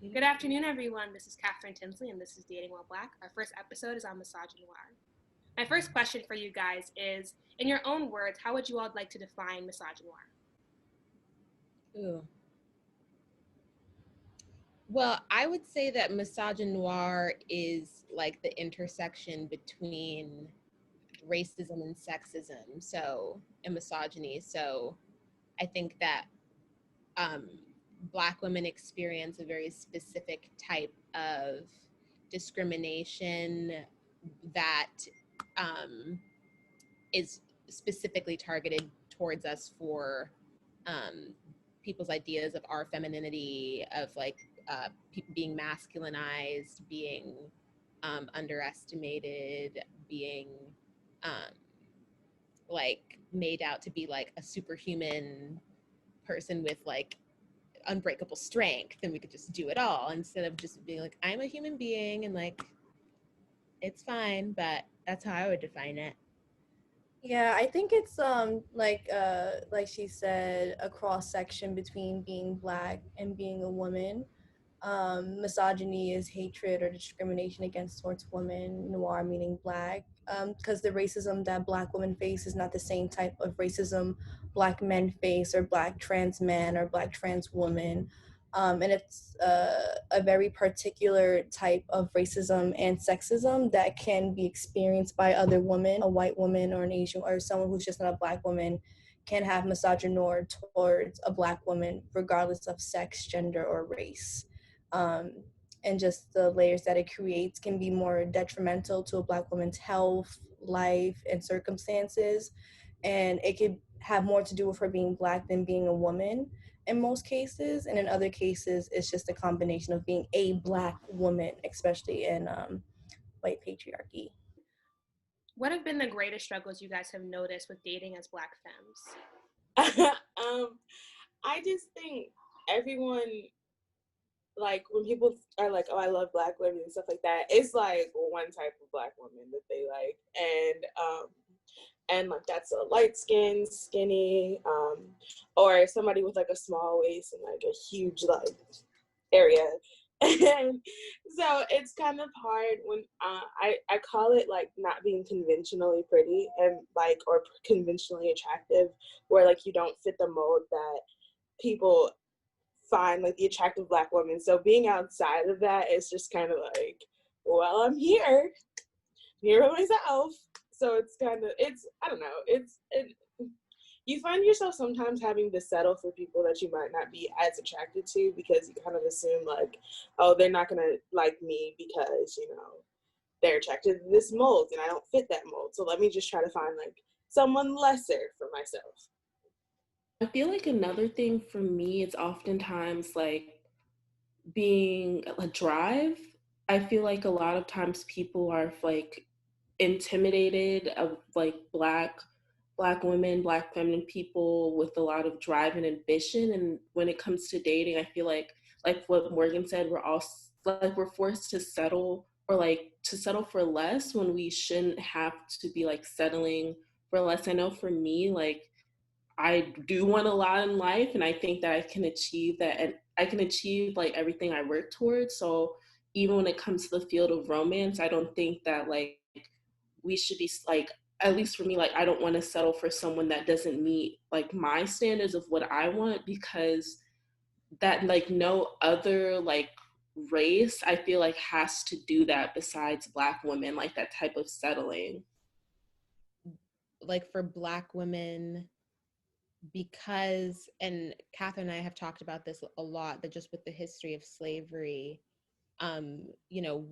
Good afternoon, everyone. This is Katherine Tinsley, and this is Dating While Black. Our first episode is on misogynoir. My first question for you guys is, in your own words, how would you all like to define misogynoir? Ooh. Well, I would say that misogynoir is like the intersection between racism and sexism, and misogyny. So I think that um, Black women experience a very specific type of discrimination that is specifically targeted towards us for um, people's ideas of our femininity, of people being masculinized, being underestimated, being um, made out to be like a superhuman person with like unbreakable strength, and we could just do it all instead of just being like, I'm a human being and like it's fine. But that's how I would define it. Yeah, I think it's like she said, a cross section between being Black and being a woman. Misogyny is hatred or discrimination against towards women. Noir meaning Black, because the racism that Black women face is not the same type of racism Black men face, or Black trans men or Black trans women. And it's a very particular type of racism and sexism that can be experienced by other women. A white woman or an Asian or someone who's just not a Black woman can have misogynoir towards a Black woman, regardless of sex, gender, or race. Um, and just the layers that it creates can be more detrimental to a Black woman's health, life, and circumstances. And it could have more to do with her being Black than being a woman in most cases. And in other cases, it's just a combination of being a Black woman, especially in white patriarchy. What have been the greatest struggles you guys have noticed with dating as Black femmes? I just think everyone, like, when people are like, oh, I love Black women and stuff like that, it's like one type of Black woman that they like, and like that's a light skin, skinny, or somebody with like a small waist and like a huge like area. And so it's kind of hard when I call it like not being conventionally pretty and like, or conventionally attractive, where like you don't fit the mold that people find like the attractive Black woman. So being outside of that is just kind of like, well, I'm here by myself. So it's kind of, I don't know, you find yourself sometimes having to settle for people that you might not be as attracted to, because you kind of assume like, oh, they're not gonna like me because, you know, they're attracted to this mold and I don't fit that mold. So let me just try to find like someone lesser for myself. I feel like another thing for me is oftentimes like being a drive. I feel like a lot of times people are like intimidated of like black women, Black feminine people with a lot of drive and ambition. And when it comes to dating, I feel like what Morgan said, we're all like we're forced to settle, or like to settle for less when we shouldn't have to be like settling for less. I know for me, like I do want a lot in life, and I think that I can achieve that, and I can achieve like everything I work towards. So even when it comes to the field of romance, I don't think that like we should be like, at least for me, like I don't want to settle for someone that doesn't meet like my standards of what I want, because that like no other like race I feel like has to do that besides Black women, like that type of settling. Like for Black women, because, and Catherine and I have talked about this a lot, that just with the history of slavery, you know,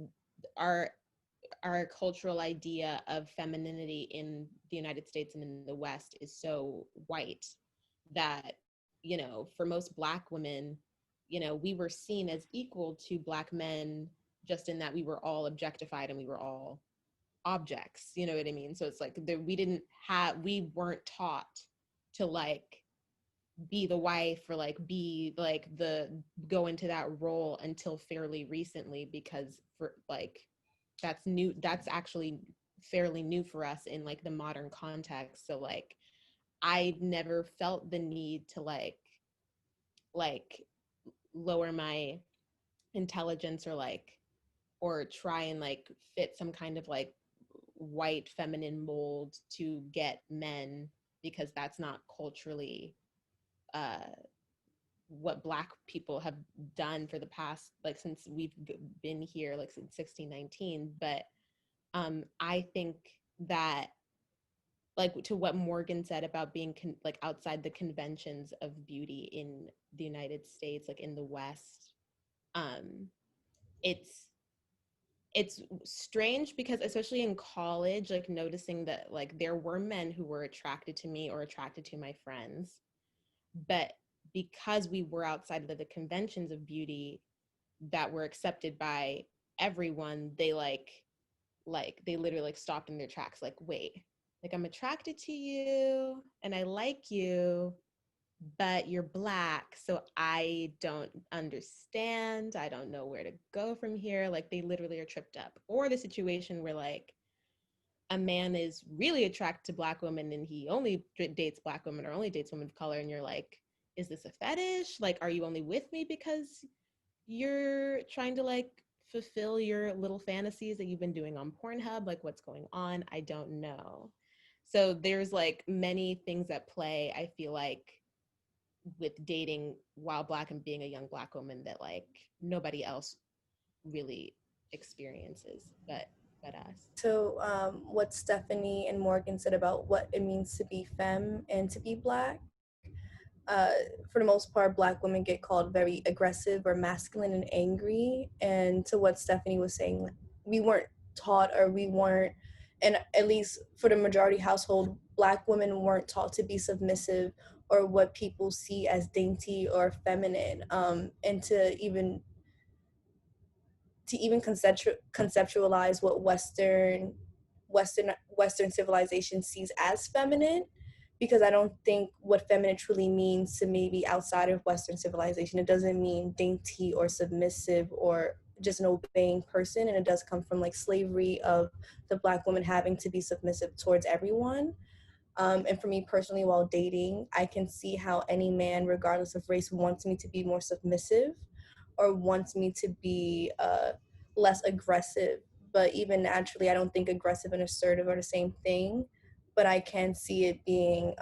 our our cultural idea of femininity in the United States and in the West is so white that, you know, for most Black women, you know, we were seen as equal to Black men, just in that we were all objectified and we were all objects, you know what I mean? So it's like we weren't taught to like be the wife or like be like the go into that role until fairly recently, because for like that's actually fairly new for us in like the modern context. So like I never felt the need to like lower my intelligence or try and like fit some kind of like white feminine mold to get men, because that's not culturally what Black people have done for the past, like since we've been here, like since 1619. But I think that, like to what Morgan said about being like outside the conventions of beauty in the United States, like in the West, it's strange because especially in college, like noticing that like there were men who were attracted to me or attracted to my friends, but because we were outside of the conventions of beauty that were accepted by everyone, they they literally like stopped in their tracks, like, wait, like I'm attracted to you and I like you, but you're Black, so I don't understand. I don't know where to go from here. Like they literally are tripped up. Or the situation where like a man is really attracted to Black women and he only dates Black women or only dates women of color, and you're like, is this a fetish? Like, are you only with me because you're trying to like fulfill your little fantasies that you've been doing on Pornhub? Like, what's going on? I don't know. So there's like many things at play, I feel like, with dating while Black and being a young Black woman that like nobody else really experiences but us. So what Stephanie and Morgan said about what it means to be femme and to be Black, for the most part, Black women get called very aggressive or masculine and angry. And to what Stephanie was saying, we weren't taught, or we weren't, and at least for the majority household, Black women weren't taught to be submissive or what people see as dainty or feminine, and to even conceptualize what Western civilization sees as feminine, because I don't think what feminine truly means to maybe outside of Western civilization. It doesn't mean dainty or submissive or just an obeying person, and it does come from like slavery of the Black woman having to be submissive towards everyone. And for me personally, while dating, I can see how any man, regardless of race, wants me to be more submissive or wants me to be less aggressive. But even naturally, I don't think aggressive and assertive are the same thing. But I can see it being,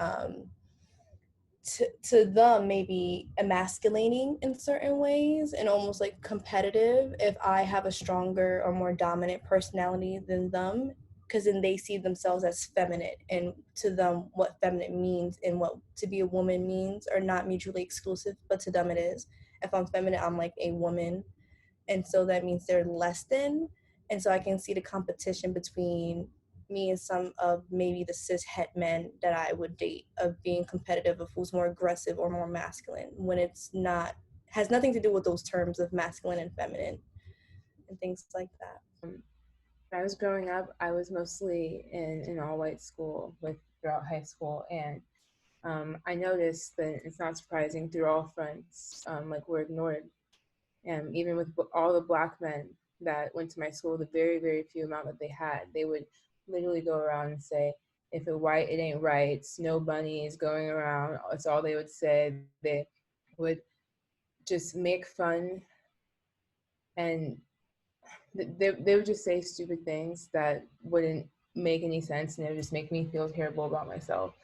to them, maybe emasculating in certain ways and almost like competitive if I have a stronger or more dominant personality than them, because then they see themselves as feminine, and to them what feminine means and what to be a woman means are not mutually exclusive, but to them it is. If I'm feminine, I'm like a woman, and so that means they're less than. And so I can see the competition between me and some of maybe the cis het men that I would date, of being competitive of who's more aggressive or more masculine, when it's not, has nothing to do with those terms of masculine and feminine and things like that. When I was growing up, I was mostly in an all-white school throughout high school, and I noticed that it's not surprising, through all fronts, like we're ignored. And even with all the Black men that went to my school, the very, very few amount that they had, they would literally go around and say, if it white, it ain't right, no bunnies going around. That's all they would say. They would just make fun, and they would just say stupid things that wouldn't make any sense, and it would just make me feel terrible about myself.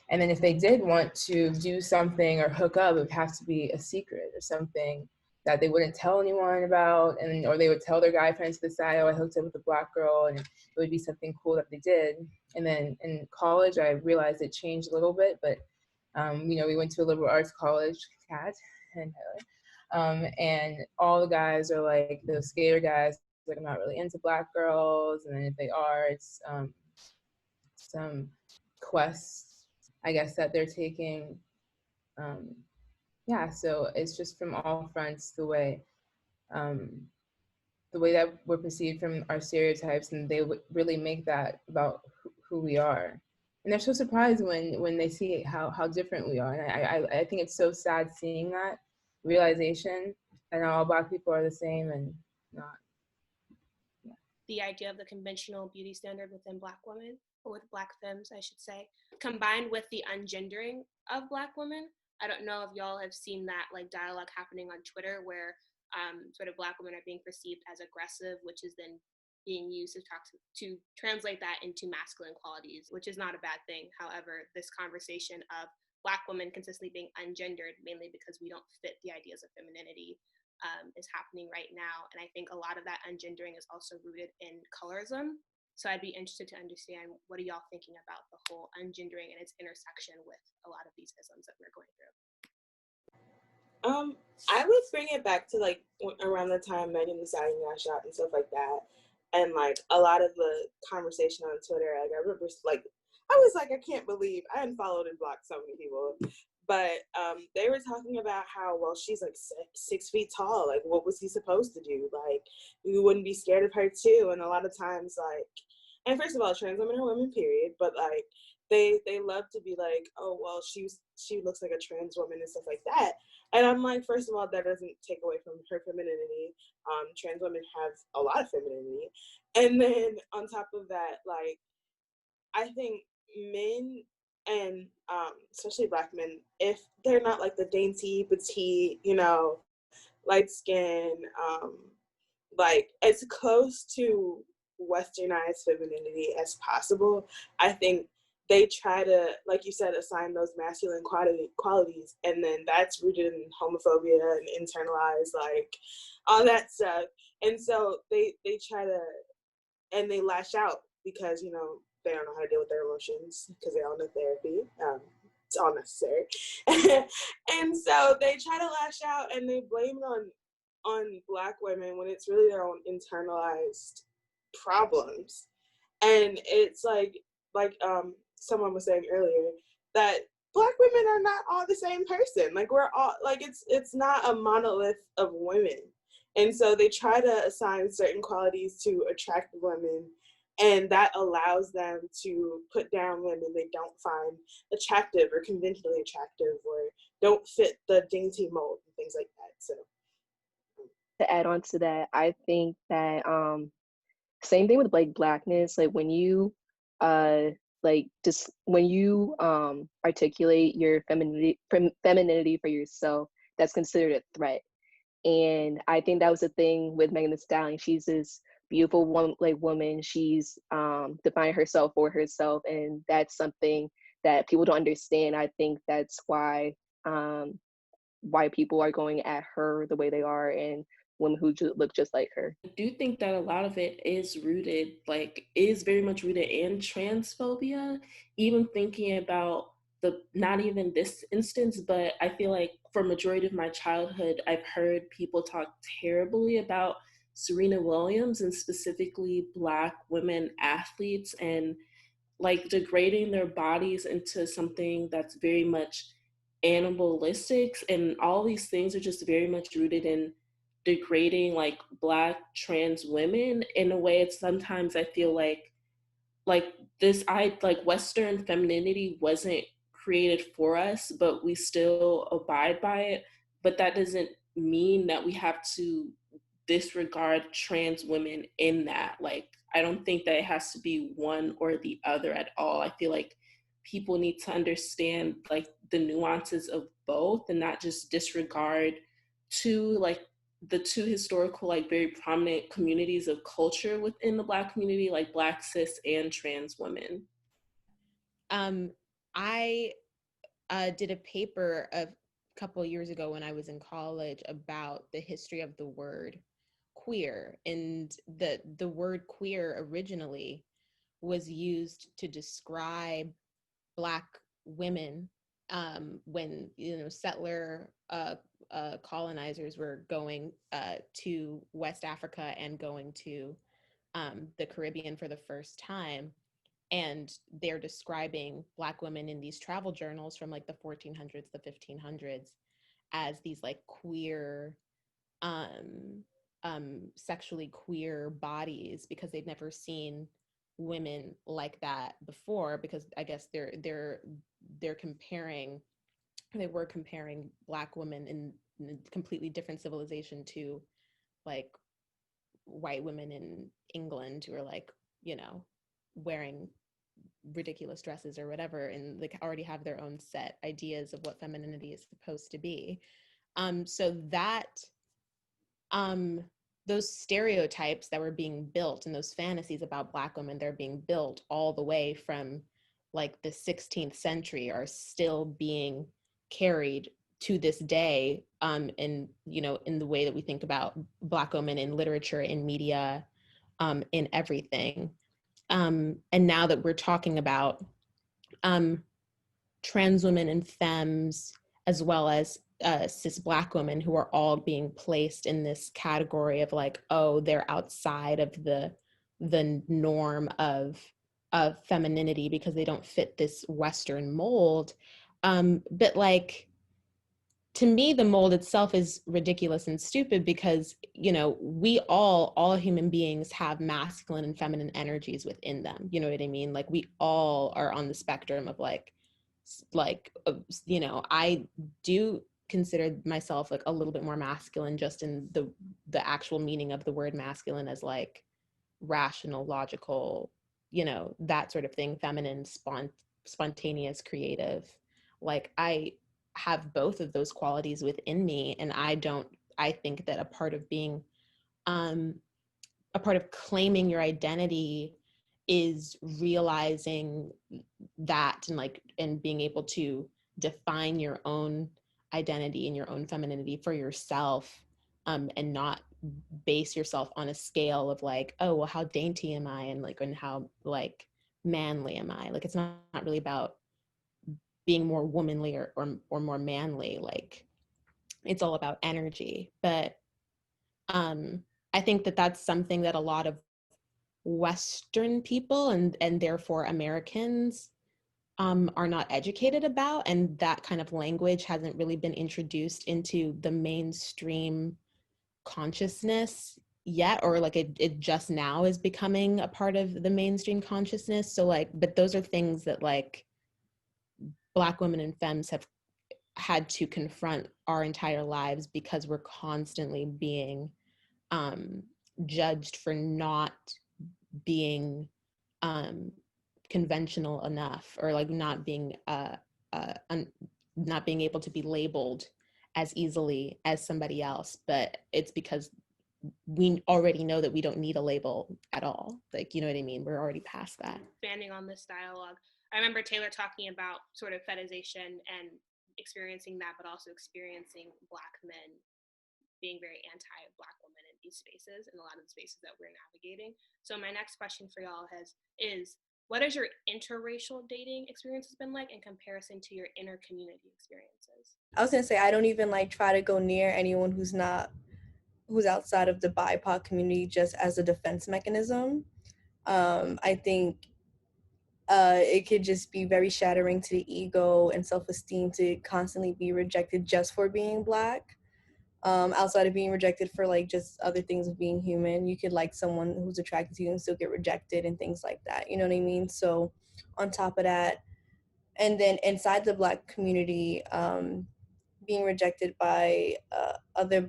And then if they did want to do something or hook up, it would have to be a secret or something that they wouldn't tell anyone about, and or they would tell their guy friends to the side, oh, I hooked up with a Black girl, and it would be something cool that they did. And then in college, I realized it changed a little bit, but we went to a liberal arts college, Kat and Tyler, and all the guys are like those skater guys, like, I'm not really into Black girls, and then if they are, it's some quests, I guess, that they're taking. So it's just from all fronts, the way that we're perceived from our stereotypes, and they would really make that about who we are. And they're so surprised when they see how different we are. And I think it's so sad seeing that realization, and all Black people are the same and not. Yeah. The idea of the conventional beauty standard within Black women, or with Black femmes, I should say, combined with the ungendering of Black women. I don't know if y'all have seen that like dialogue happening on Twitter, where sort of Black women are being perceived as aggressive, which is then being used to translate that into masculine qualities, which is not a bad thing. However, this conversation of Black women consistently being ungendered, mainly because we don't fit the ideas of femininity, is happening right now. And I think a lot of that ungendering is also rooted in colorism. So I'd be interested to understand, what are y'all thinking about the whole ungendering and its intersection with a lot of these isms that we're going through? I would bring it back to like around the time Megan Thee Stallion got shot and stuff like that, and like a lot of the conversation on Twitter. Like I remember, like I was like, I can't believe I unfollowed and blocked so many people, but they were talking about how, well, she's like 6 feet tall. Like, what was he supposed to do? Like, you wouldn't be scared of her too. And a lot of times, like, and first of all, trans women are women, period. But like, they love to be like, oh well, she looks like a trans woman and stuff like that. And I'm like, first of all, that doesn't take away from her femininity. Trans women have a lot of femininity. And then on top of that, like, I think men and especially Black men, if they're not like the dainty, petite, light skin, like as close to westernized femininity as possible, I think they try to, like you said, assign those masculine qualities, and then that's rooted in homophobia and internalized, like, all that stuff. And so they try to, and they lash out because, they don't know how to deal with their emotions because they all know therapy. It's all necessary. And so they try to lash out and they blame it on Black women when it's really their own internalized problems. And it's like someone was saying earlier, that Black women are not all the same person. Like, we're all like, it's not a monolith of women. And so they try to assign certain qualities to attractive women, and that allows them to put down women they don't find attractive or conventionally attractive or don't fit the dainty mold and things like that. So to add on to that, I think that same thing with like Blackness, like when you articulate your femininity for yourself, that's considered a threat. And I think that was the thing with Megan Thee Stallion. She's this beautiful woman. She's defining herself for herself, and that's something that people don't understand. I think that's why people are going at her the way they are, and women who look just like her. I do think that a lot of it is very much rooted in transphobia. Even thinking about not even this instance, but I feel like for majority of my childhood, I've heard people talk terribly about Serena Williams and specifically Black women athletes, and like degrading their bodies into something that's very much animalistic, and all these things are just very much rooted in degrading like Black trans women in a way. It's sometimes I feel like Western femininity wasn't created for us, but we still abide by it. But that doesn't mean that we have to disregard trans women in that. Like, I don't think that it has to be one or the other at all. I feel like people need to understand like the nuances of both and not just disregard the two historical, like very prominent communities of culture within the Black community, like Black cis and trans women. I did a paper a couple of years ago when I was in college about the history of the word queer, and the word queer originally was used to describe Black women when settler colonizers were going to West Africa and going to the Caribbean for the first time, and they're describing Black women in these travel journals from like the 1400s, the 1500s, as these like queer, sexually queer bodies, because they'd never seen women like that before, because I guess they were comparing Black women in a completely different civilization to like white women in England who are like, wearing ridiculous dresses or whatever, and like already have their own set ideas of what femininity is supposed to be. So that those stereotypes that were being built and those fantasies about Black women, they're being built all the way from like the 16th century, are still being carried to this day, in, you know, in the way that we think about Black women in literature, in media, in everything. And now that we're talking about trans women and femmes, as well as cis Black women, who are all being placed in this category of like, oh, they're outside of the norm of femininity because they don't fit this Western mold. But like, to me, the mold itself is ridiculous and stupid because, you know, we all human beings have masculine and feminine energies within them. You know what I mean? Like, we all are on the spectrum of like, you know, I do consider myself like a little bit more masculine, just in the actual meaning of the word masculine, as like rational, logical, you know, that sort of thing, feminine, spontaneous, creative. Like, I have both of those qualities within me, and I think that a part of being a part of claiming your identity is realizing that, and like, and being able to define your own identity and your own femininity for yourself, and not base yourself on a scale of like, oh, well, how dainty am I, and like, and how like manly am I? Like, it's not really about being more womanly or more manly. Like, it's all about energy. But I think that that's something that a lot of Western people and therefore Americans are not educated about, and that kind of language hasn't really been introduced into the mainstream consciousness yet, or like it just now is becoming a part of the mainstream consciousness. So like, but those are things that like Black women and femmes have had to confront our entire lives, because we're constantly being judged for not being conventional enough, or like not being not being able to be labeled as easily as somebody else. But it's because we already know that we don't need a label at all. Like, you know what I mean? We're already past that. Expanding on this dialogue, I remember Taylor talking about sort of fetishization and experiencing that, but also experiencing Black men being very anti-Black women in these spaces, in a lot of the spaces that we're navigating. So my next question for y'all is what has your interracial dating experiences been like in comparison to your inter-community experiences? I was gonna say, I don't even like try to go near anyone who's outside of the BIPOC community just as a defense mechanism. I think it could just be very shattering to the ego and self-esteem to constantly be rejected just for being Black. Outside of being rejected for like just other things of being human, you could like someone who's attracted to you and still get rejected and things like that. You know what I mean? So on top of that, and then inside the Black community, being rejected by other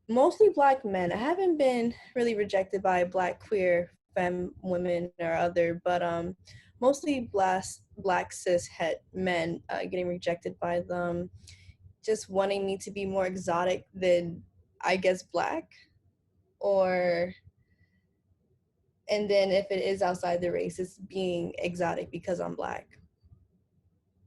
mostly Black men. I haven't been really rejected by Black queer femme women or other, but mostly Black cis het men getting rejected by them, just wanting me to be more exotic than, I guess, Black, and then if it is outside the race, it's being exotic because I'm Black,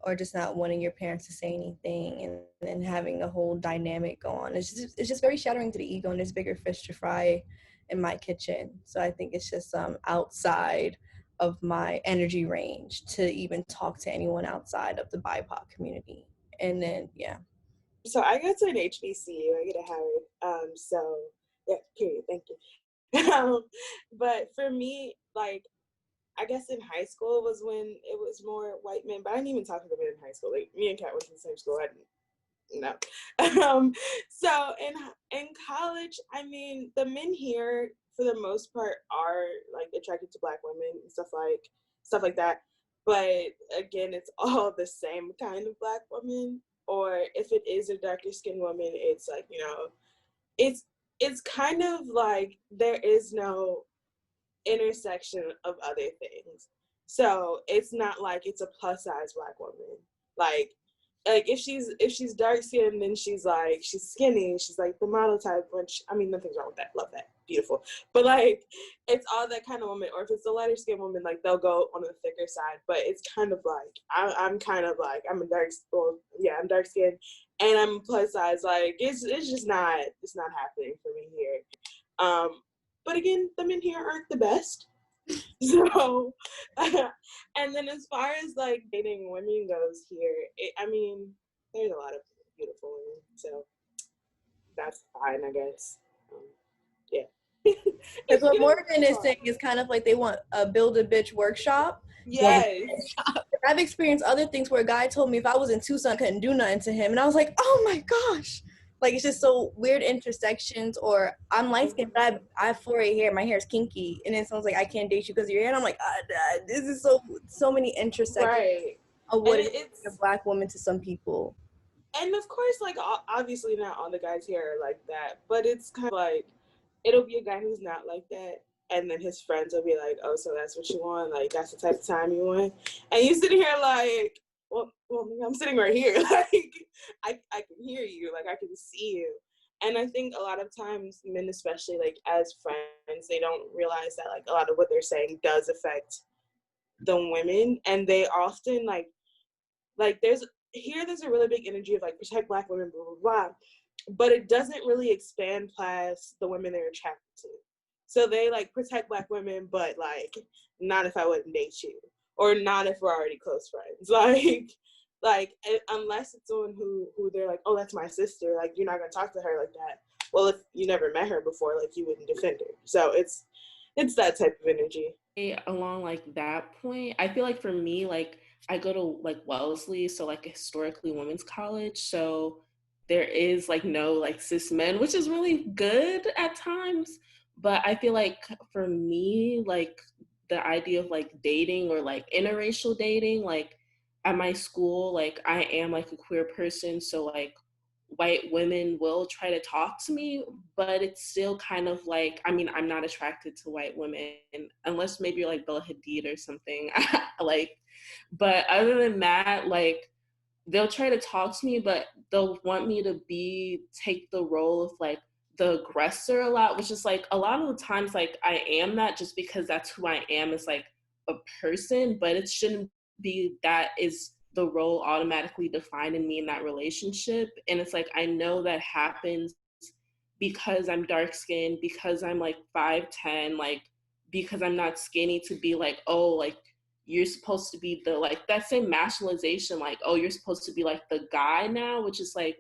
or just not wanting your parents to say anything, and then having a whole dynamic go on. It's just very shattering to the ego, and there's bigger fish to fry in my kitchen. So I think it's just outside of my energy range to even talk to anyone outside of the BIPOC community. And then, yeah. So I go to an HBCU, I get a Howard. So yeah, period, thank you. But for me, like, I guess in high school was when it was more white men, but I didn't even talk to the men in high school. Like, me and Kat went to the same school. I didn't, no. So in college, I mean, the men here for the most part are like attracted to Black women and stuff like that. But again, it's all the same kind of Black woman. Or if it is a darker skinned woman, it's like, you know, it's kind of like there is no intersection of other things. So it's not like it's a plus size Black woman. Like, like if she's dark skinned, then she's skinny, she's like the model type, which I mean nothing's wrong with that, love that, beautiful, but like it's all that kind of woman. Or if it's a lighter skinned woman, like they'll go on the thicker side. But it's kind of like I'm kind of like I'm I'm dark skinned and I'm plus size. Like it's just not, it's not happening for me here. But again, the men here aren't the best. So, and then as far as like dating women goes here, I mean, there's a lot of beautiful women, so that's fine, I guess. Yeah. Because what Morgan is saying is kind of like they want a build a bitch workshop. Yes. I've experienced other things where a guy told me if I was in Tucson, I couldn't do nothing to him, and I was like, oh my gosh. Like, it's just so weird intersections. Or I'm light skinned, but I have 4A hair. My hair is kinky. And then someone's like, I can't date you because of your hair. And I'm like, this is so many intersections, right, of what it's a Black woman to some people. And of course, like, obviously not all the guys here are like that. But it's kind of like, it'll be a guy who's not like that. And then his friends will be like, oh, so that's what you want? Like, that's the type of time you want? And you sitting here like, well, I'm sitting right here. Like, I can hear you. Like, I can see you. And I think a lot of times men, especially like as friends, they don't realize that like a lot of what they're saying does affect the women. And they often like there's a really big energy of like protect Black women, blah, blah, blah. But it doesn't really expand past the women they're attracted to. So they like protect Black women, but like not if I wouldn't date you, or not if we're already close friends. Like unless it's someone who they're like, oh, that's my sister. Like you're not gonna talk to her like that. Well, if you never met her before, like you wouldn't defend her. So it's that type of energy. Along like that point, I feel like for me, like I go to like Wellesley, so like a historically women's college. So there is like no like cis men, which is really good at times. But I feel like for me, like the idea of like dating or like interracial dating, like at my school, like I am like a queer person. So like white women will try to talk to me, but it's still kind of like, I mean, I'm not attracted to white women unless maybe you're like Bella Hadid or something. Like, but other than that, like they'll try to talk to me, but they'll want me to take the role of like the aggressor a lot, which is like a lot of the times like I am that just because that's who I am as like a person, but it shouldn't be that is the role automatically defining me in that relationship. And it's like, I know that happens because I'm dark skinned, because I'm like 5'10", like because I'm not skinny to be like, oh, like you're supposed to be the, like that same masculinization, like, oh, you're supposed to be like the guy now, which is like,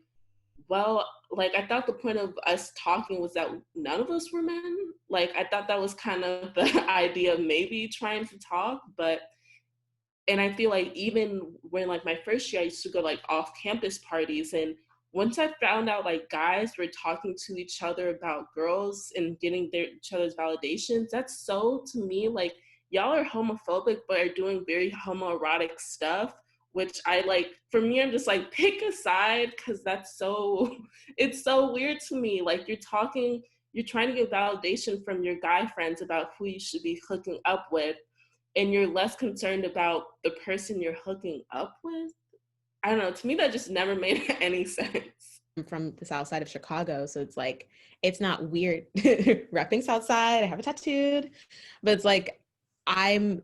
well, like I thought the point of us talking was that none of us were men. Like I thought that was kind of the idea of maybe trying to talk, but and I feel like even when like my first year, I used to go like off campus parties. And once I found out like guys were talking to each other about girls and getting each other's validations, that's so to me, like y'all are homophobic, but are doing very homoerotic stuff, which I like, for me, I'm just like, pick a side, because that's so, it's so weird to me. Like you're trying to get validation from your guy friends about who you should be hooking up with, and you're less concerned about the person you're hooking up with. I don't know, to me that just never made any sense. I'm from the south side of Chicago, so it's like, it's not weird repping south side, I have it tattooed, but it's like,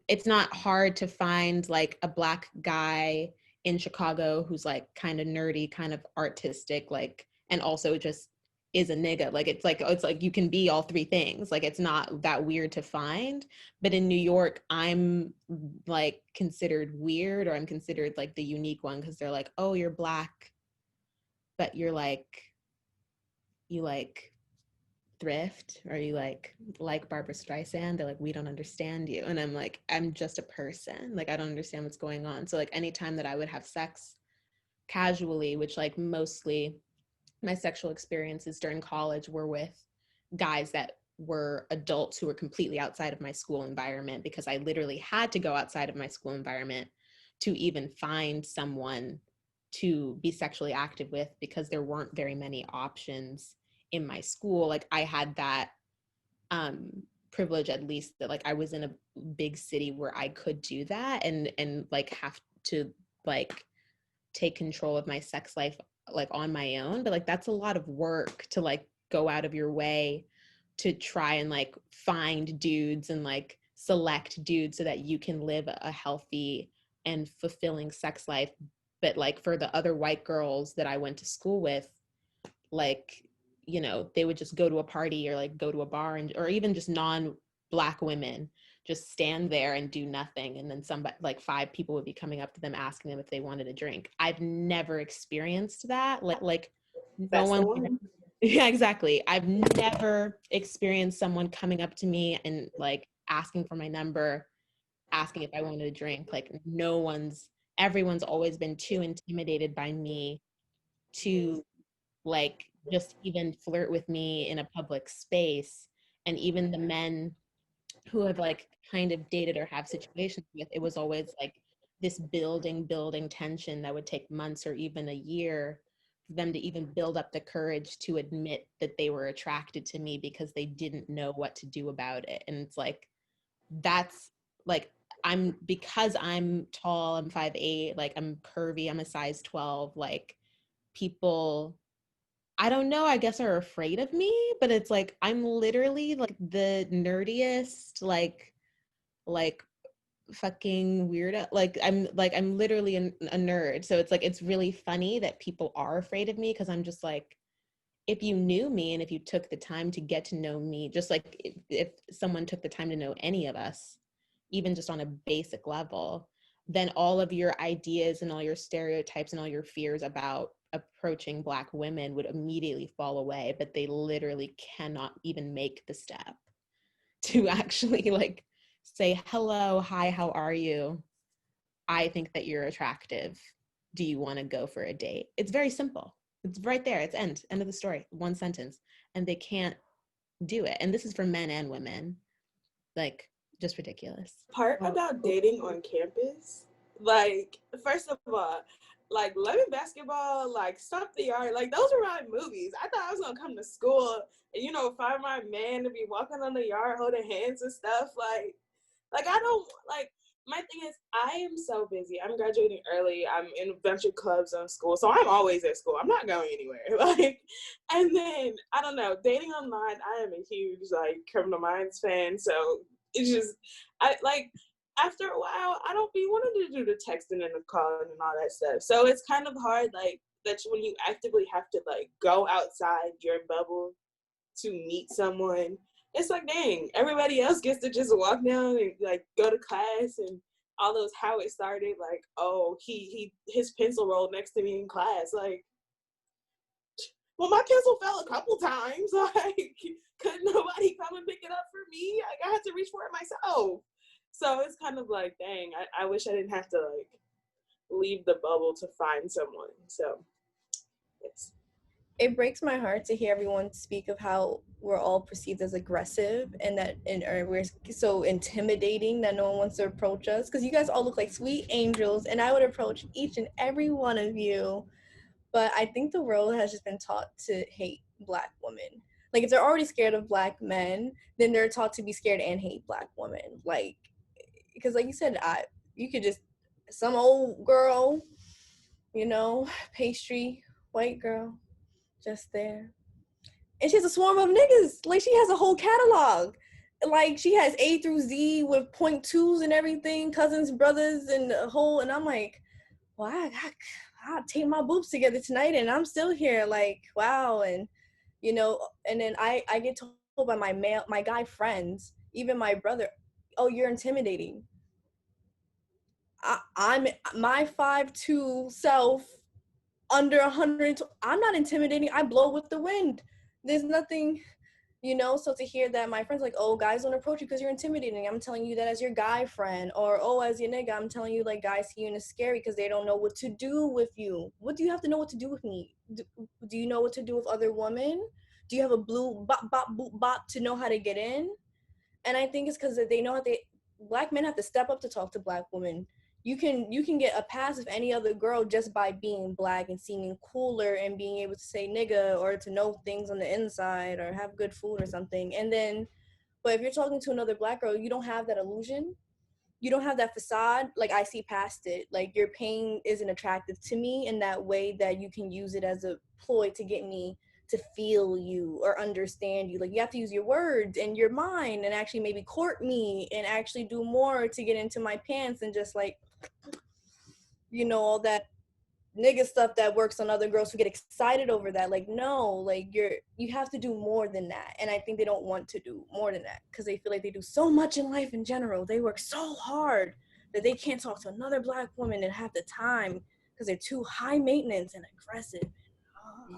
it's not hard to find like a Black guy in Chicago who's like kind of nerdy, kind of artistic, like, and also just is a nigga. Like it's like you can be all three things. Like it's not that weird to find. But in New York, I'm like considered weird, or I'm considered like the unique one, because they're like, oh, you're Black, but you're like, you like thrift, or you like Barbara Streisand. They're like, we don't understand you. And I'm like, I'm just a person. Like I don't understand what's going on. So like anytime that I would have sex casually, which like mostly my sexual experiences during college were with guys that were adults who were completely outside of my school environment, because I literally had to go outside of my school environment to even find someone to be sexually active with, because there weren't very many options in my school. Like I had that privilege, at least, that like I was in a big city where I could do that and like have to like take control of my sex life like on my own, but like that's a lot of work to like go out of your way to try and like find dudes and like select dudes so that you can live a healthy and fulfilling sex life. But like for the other white girls that I went to school with, like, you know, they would just go to a party or like go to a bar, and or even just non-Black women just stand there and do nothing, and then somebody, like 5 people would be coming up to them asking them if they wanted a drink. I've never experienced that. Like no That's the one. one. Yeah, exactly. I've never experienced someone coming up to me and like asking for my number, asking if I wanted a drink. Like everyone's always been too intimidated by me to like just even flirt with me in a public space. And even the men who have like kind of dated or have situations with, it was always like this building tension that would take months or even a year for them to even build up the courage to admit that they were attracted to me because they didn't know what to do about it. And it's like, that's like, because I'm tall, I'm 5'8", like I'm curvy, I'm a size 12, like people, I don't know, I guess are afraid of me, but it's like, I'm literally like the nerdiest, like fucking weirdo. Like I'm literally a nerd. So it's like, it's really funny that people are afraid of me, because I'm just like, if you knew me and if you took the time to get to know me, just like if someone took the time to know any of us, even just on a basic level, then all of your ideas and all your stereotypes and all your fears about approaching Black women would immediately fall away. But they literally cannot even make the step to actually like say, hello, hi, how are you? I think that you're attractive. Do you want to go for a date? It's very simple. It's right there. It's end of the story. One sentence. And they can't do it. And this is for men and women. Like, just ridiculous. Part about dating on campus, like, first of all, like lemon basketball, like Stop the Yard, like those are my movies. I thought I was gonna come to school and, you know, find my man to be walking on the yard holding hands and stuff. Like I don't like. My thing is, I am so busy. I'm graduating early. I'm in a bunch of clubs in school, so I'm always at school. I'm not going anywhere. Like, and then I don't know, dating online. I am a huge like Criminal Minds fan, so it's just I like. After a while, I don't be wanting to do the texting and the calling and all that stuff. So it's kind of hard, like that when you actively have to like go outside your bubble to meet someone. It's like, dang, everybody else gets to just walk down and like go to class and all those how it started. Like, oh, his pencil rolled next to me in class. Like, well, my pencil fell a couple times. Like, couldn't nobody come and pick it up for me? Like, I had to reach for it myself. So it's kind of like, dang, I wish I didn't have to like leave the bubble to find someone. So, yes. It breaks my heart to hear everyone speak of how we're all perceived as aggressive and that or we're so intimidating that no one wants to approach us, because you guys all look like sweet angels and I would approach each and every one of you. But I think the world has just been taught to hate Black women. Like, if they're already scared of Black men, then they're taught to be scared and hate Black women. Like, because like you said, you could just, some old girl, you know, pastry, white girl, just there. And she has a swarm of niggas. Like, she has a whole catalog. Like, she has A through Z with .2s and everything, cousins, brothers, and the whole, and I'm like, wow, I'll take my boobs together tonight and I'm still here. Like, wow. And, you know, and then I get told by my guy friends, even my brother, oh, you're intimidating. I'm my 5'2" self, under 100, I'm not intimidating. I blow with the wind. There's nothing, you know. So to hear that my friends like, oh, guys don't approach you because you're intimidating, I'm telling you that as your guy friend. Or, oh, as your nigga, I'm telling you, like, guys see you and it's scary because they don't know what to do with you. What do you have to know what to do with me? Do you know what to do with other women? Do you have a blue bop bop boop bop to know how to get in? And I think it's because they know how Black men have to step up to talk to Black women. You can get a pass of any other girl just by being Black and seeming cooler and being able to say nigga or to know things on the inside or have good food or something. And then, but if you're talking to another Black girl, you don't have that illusion. you don't have that facade, like I see past it. Like your pain isn't attractive to me in that way that you can use it as a ploy to get me to feel you or understand you. Like you have to use your words and your mind and actually maybe court me and actually do more to get into my pants and just like, you know, all that nigga stuff that works on other girls who get excited over that. Like, no, like you have to do more than that. And I think they don't want to do more than that because they feel like they do so much in life in general. They work so hard that they can't talk to another Black woman and have the time because they're too high maintenance and aggressive.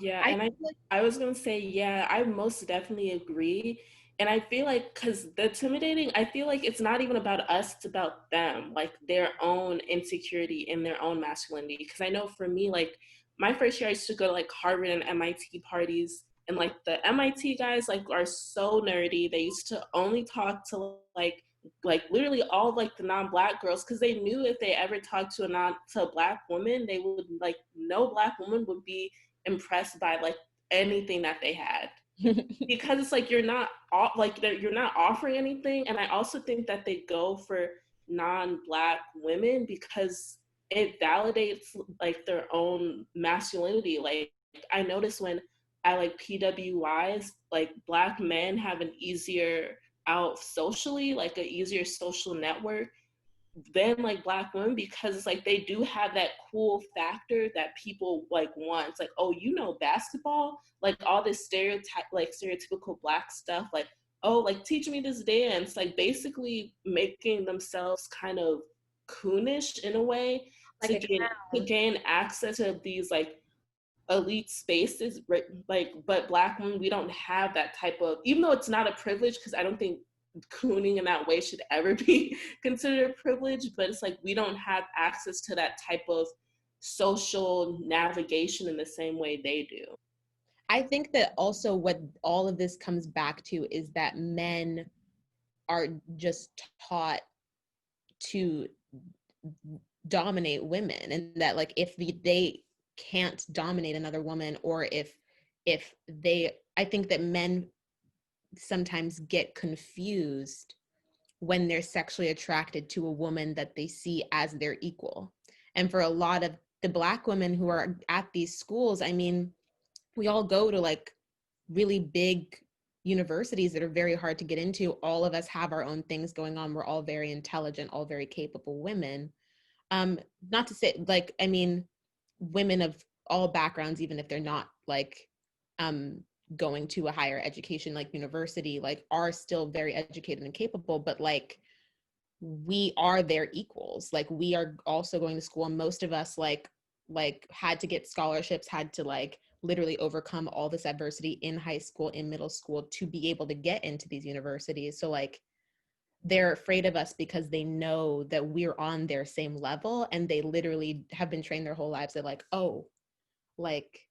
Yeah, and I was gonna say, yeah, I most definitely agree. And I feel like, because the intimidating, I feel like it's not even about us, it's about them, like their own insecurity and their own masculinity. Because I know for me, like my first year, I used to go to like Harvard and MIT parties, and like the MIT guys like are so nerdy. They used to only talk to like literally all like the non-Black girls, because they knew if they ever talked to a Black woman, they would like no Black woman would be impressed by like anything that they had. Because it's like you're not offering anything. And I also think that they go for non-Black women because it validates like their own masculinity. Like I notice when I like PWIs, like Black men have an easier out socially, like an easier social network than like Black women, because it's like they do have that cool factor that people like want. It's like, oh, you know basketball, like all this stereotypical Black stuff, like, oh, like teach me this dance, like basically making themselves kind of coonish in a way, like to gain access to these like elite spaces, right? Like, but Black women, we don't have that type of, even though it's not a privilege, because I don't think cooning in that way should ever be considered a privilege, but it's like we don't have access to that type of social navigation in the same way they do. I think that also what all of this comes back to is that men are just taught to dominate women, and that like if they can't dominate another woman, or if they, I think that men sometimes get confused when they're sexually attracted to a woman that they see as their equal. And for a lot of the Black women who are at these schools, I mean, we all go to like really big universities that are very hard to get into. All of us have our own things going on. We're all very intelligent, all very capable women. Not to say like, I mean, women of all backgrounds, even if they're not like going to a higher education like university, like are still very educated and capable, but like we are their equals. Like we are also going to school, and most of us like had to get scholarships, had to like literally overcome all this adversity in high school, in middle school, to be able to get into these universities. So like they're afraid of us because they know that we're on their same level, and they literally have been trained their whole lives that like, oh, like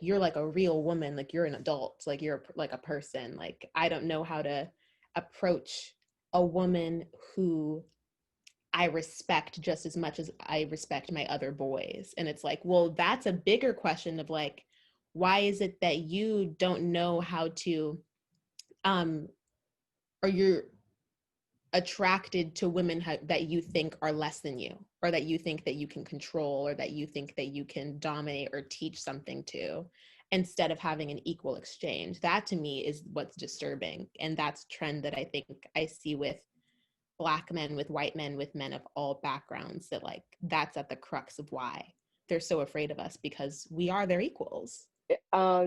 you're like a real woman, like you're an adult, like you're like a person. Like I don't know how to approach a woman who I respect just as much as I respect my other boys. And it's like, well, that's a bigger question of like, why is it that you don't know how to or you're attracted to women that you think are less than you, or that you think that you can control, or that you think that you can dominate or teach something to, instead of having an equal exchange. That to me is what's disturbing. And that's a trend that I think I see with Black men, with white men, with men of all backgrounds, that like that's at the crux of why they're so afraid of us, because we are their equals.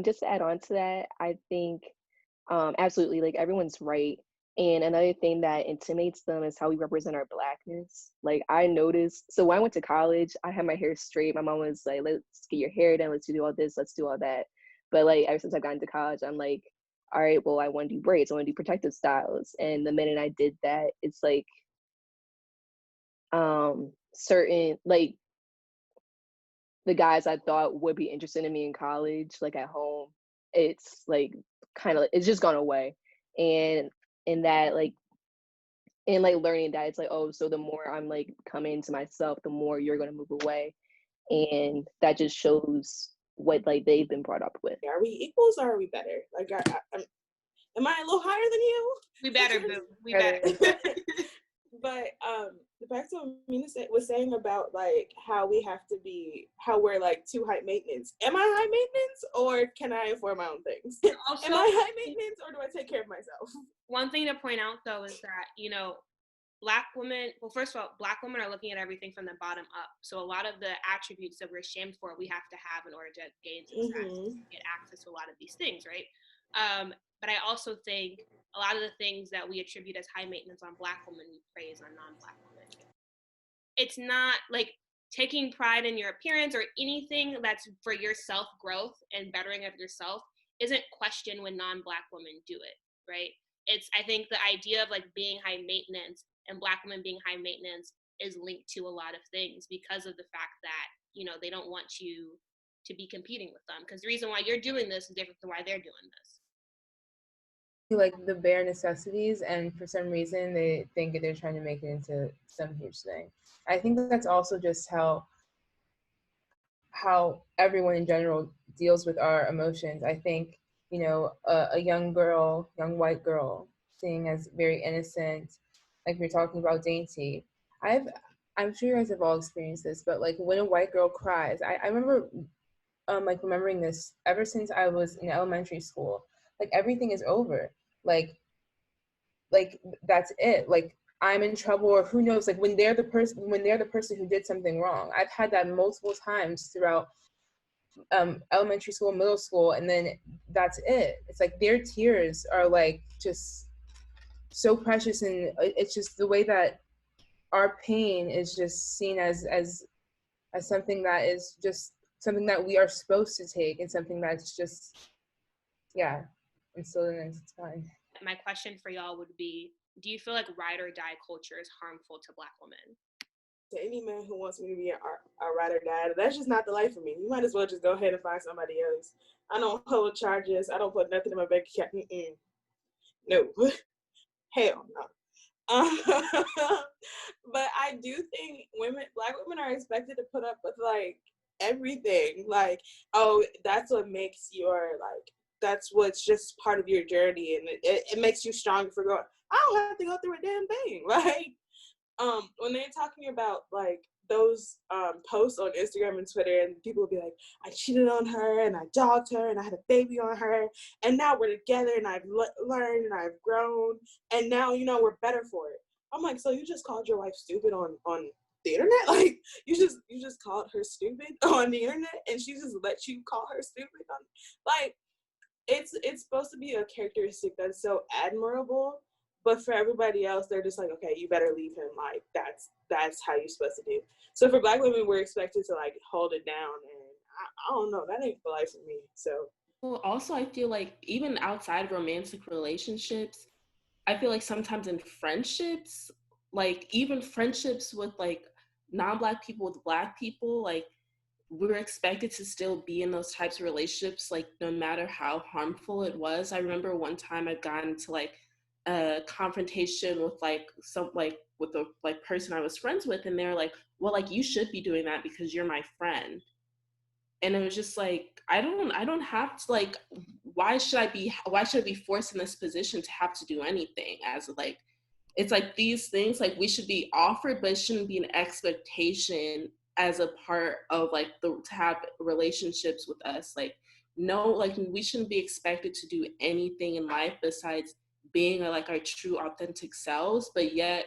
Just to add on to that, I think absolutely, like everyone's right. And another thing that intimidates them is how we represent our Blackness. Like I noticed, so when I went to college, I had my hair straight. My mom was like, let's get your hair done, let's do all this, let's do all that. But like ever since I got into college, I'm like, all right, well, I want to do braids, I want to do protective styles. And the minute I did that, it's like certain, like the guys I thought would be interested in me in college, like at home, it's like kind of, it's just gone away. And in that, like, and like learning that it's like, oh, so the more I'm like coming to myself, the more you're going to move away. And that just shows what like they've been brought up with. Are we equals or are we better? Like, am I a little higher than you? We better, boo. We better. But back to what Mina was saying about like how we're like too high maintenance. Am I high maintenance, or can I afford my own things? Also, am I high maintenance, or do I take care of myself? One thing to point out though is that, you know, Black women, well, first of all, Black women are looking at everything from the bottom up. So a lot of the attributes that we're shamed for, we have to have in order to gain success, get access to a lot of these things, right? But I also think a lot of the things that we attribute as high maintenance on Black women, we praise on non-Black women. It's not like taking pride in your appearance or anything that's for your self-growth and bettering of yourself isn't questioned when non-Black women do it, right? It's, I think the idea of like being high maintenance and Black women being high maintenance is linked to a lot of things because of the fact that, you know, they don't want you to be competing with them, because the reason why you're doing this is different than why they're doing this. Like the bare necessities, and for some reason they think they're trying to make it into some huge thing. I think that's also just how everyone in general deals with our emotions. I think, you know, a young white girl, seeing as very innocent, like we're talking about dainty. I'm sure you guys have all experienced this, but like when a white girl cries, I remember like remembering this ever since I was in elementary school. Like everything is over. Like that's it. Like I'm in trouble, or who knows, like when they're the person who did something wrong. I've had that multiple times throughout elementary school, middle school, and then that's it. It's like their tears are like just so precious, and it's just the way that our pain is just seen as something that is just something that we are supposed to take, and something that's just, yeah, and so then it's fine. My question for y'all would be, do you feel like ride or die culture is harmful to Black women? To any man who wants me to be a ride or die, that's just not the life for me. You might as well just go ahead and find somebody else. I don't hold charges. I don't put nothing in my bank account. No. Hell no. But I do think Black women are expected to put up with like everything. Like, oh, that's what makes that's what's just part of your journey, and it makes you stronger for going. I don't have to go through a damn thing. Like, when they're talking about like those posts on Instagram and Twitter, and people will be like, I cheated on her and I dogged her and I had a baby on her, and now we're together and I've learned and I've grown, and now, you know, we're better for it. I'm like, so you just called your wife stupid on the internet? Like, you just called her stupid on the internet, and she just let you call her stupid on, like, it's supposed to be a characteristic that's so admirable, but for everybody else, they're just like, okay, you better leave him. Like, that's how you're supposed to do. So for Black women, we're expected to like hold it down, and I don't know, that ain't the life for me. So, well, also I feel like even outside romantic relationships, I feel like sometimes in friendships, like even friendships with like non-Black people with Black people, like we're expected to still be in those types of relationships, like no matter how harmful it was. I remember one time I'd gotten into like a confrontation with like with a like person I was friends with, and they're like, well, like you should be doing that because you're my friend. And it was just like, I don't have to, like, why should I be forced in this position to have to do anything? As like, it's like these things, like we should be offered, but it shouldn't be an expectation as a part of like to have relationships with us. Like, no, like we shouldn't be expected to do anything in life besides being like our true authentic selves, but yet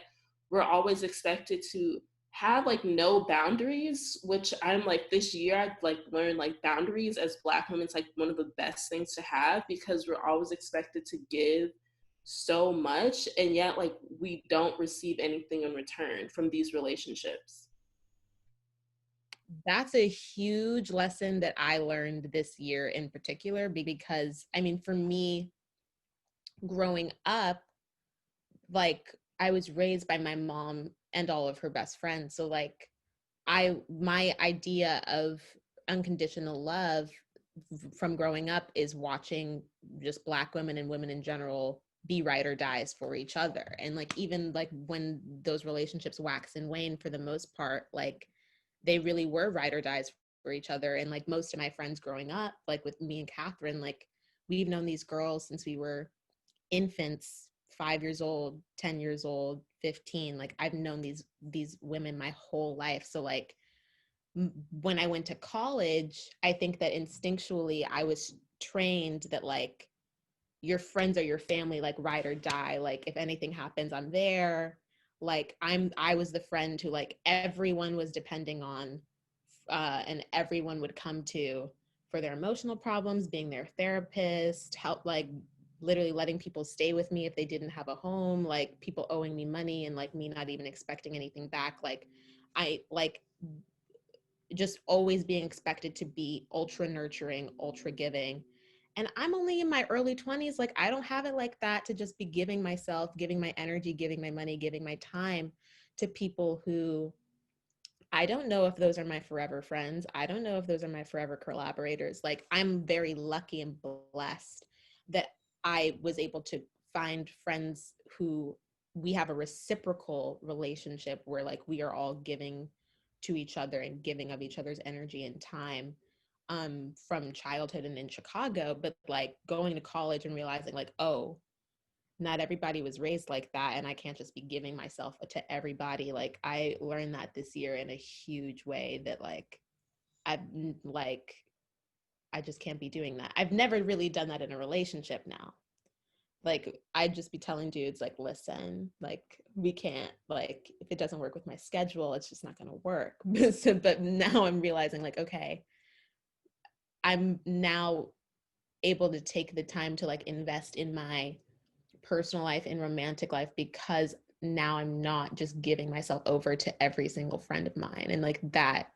we're always expected to have like no boundaries, which I'm like, this year I've like learned like boundaries as Black women, it's like one of the best things to have, because we're always expected to give so much, and yet like we don't receive anything in return from these relationships. That's a huge lesson that I learned this year in particular, because I mean, for me, growing up, like I was raised by my mom and all of her best friends. So like my idea of unconditional love from growing up is watching just Black women and women in general be ride or dies for each other. And like, even like when those relationships wax and wane, for the most part, like they really were ride or dies for each other. And like most of my friends growing up, like with me and Katherine, like we've known these girls since we were infants 5 years old, 10 years old, 15. Like I've known these women my whole life. So like when I went to college, I think that instinctually I was trained that like your friends are your family, like ride or die. Like if anything happens, I'm there. Like I was the friend who like everyone was depending on, and everyone would come to for their emotional problems, being their therapist, help, like literally letting people stay with me if they didn't have a home, like people owing me money and like me not even expecting anything back. Like I like just always being expected to be ultra nurturing, ultra giving. And I'm only in my early 20s. Like, I don't have it like that to just be giving myself, giving my energy, giving my money, giving my time to people who I don't know if those are my forever friends. I don't know if those are my forever collaborators. Like, I'm very lucky and blessed that I was able to find friends who we have a reciprocal relationship where like we are all giving to each other and giving of each other's energy and time, from childhood and in Chicago. But like going to college and realizing like, oh, not everybody was raised like that, and I can't just be giving myself to everybody. Like I learned that this year in a huge way, that like I've like I just can't be doing that. I've never really done that in a relationship now. Like I'd just be telling dudes like, listen, like we can't, like if it doesn't work with my schedule, it's just not going to work. So, but now I'm realizing like, okay, I'm now able to take the time to like invest in my personal life and romantic life, because now I'm not just giving myself over to every single friend of mine. And like that,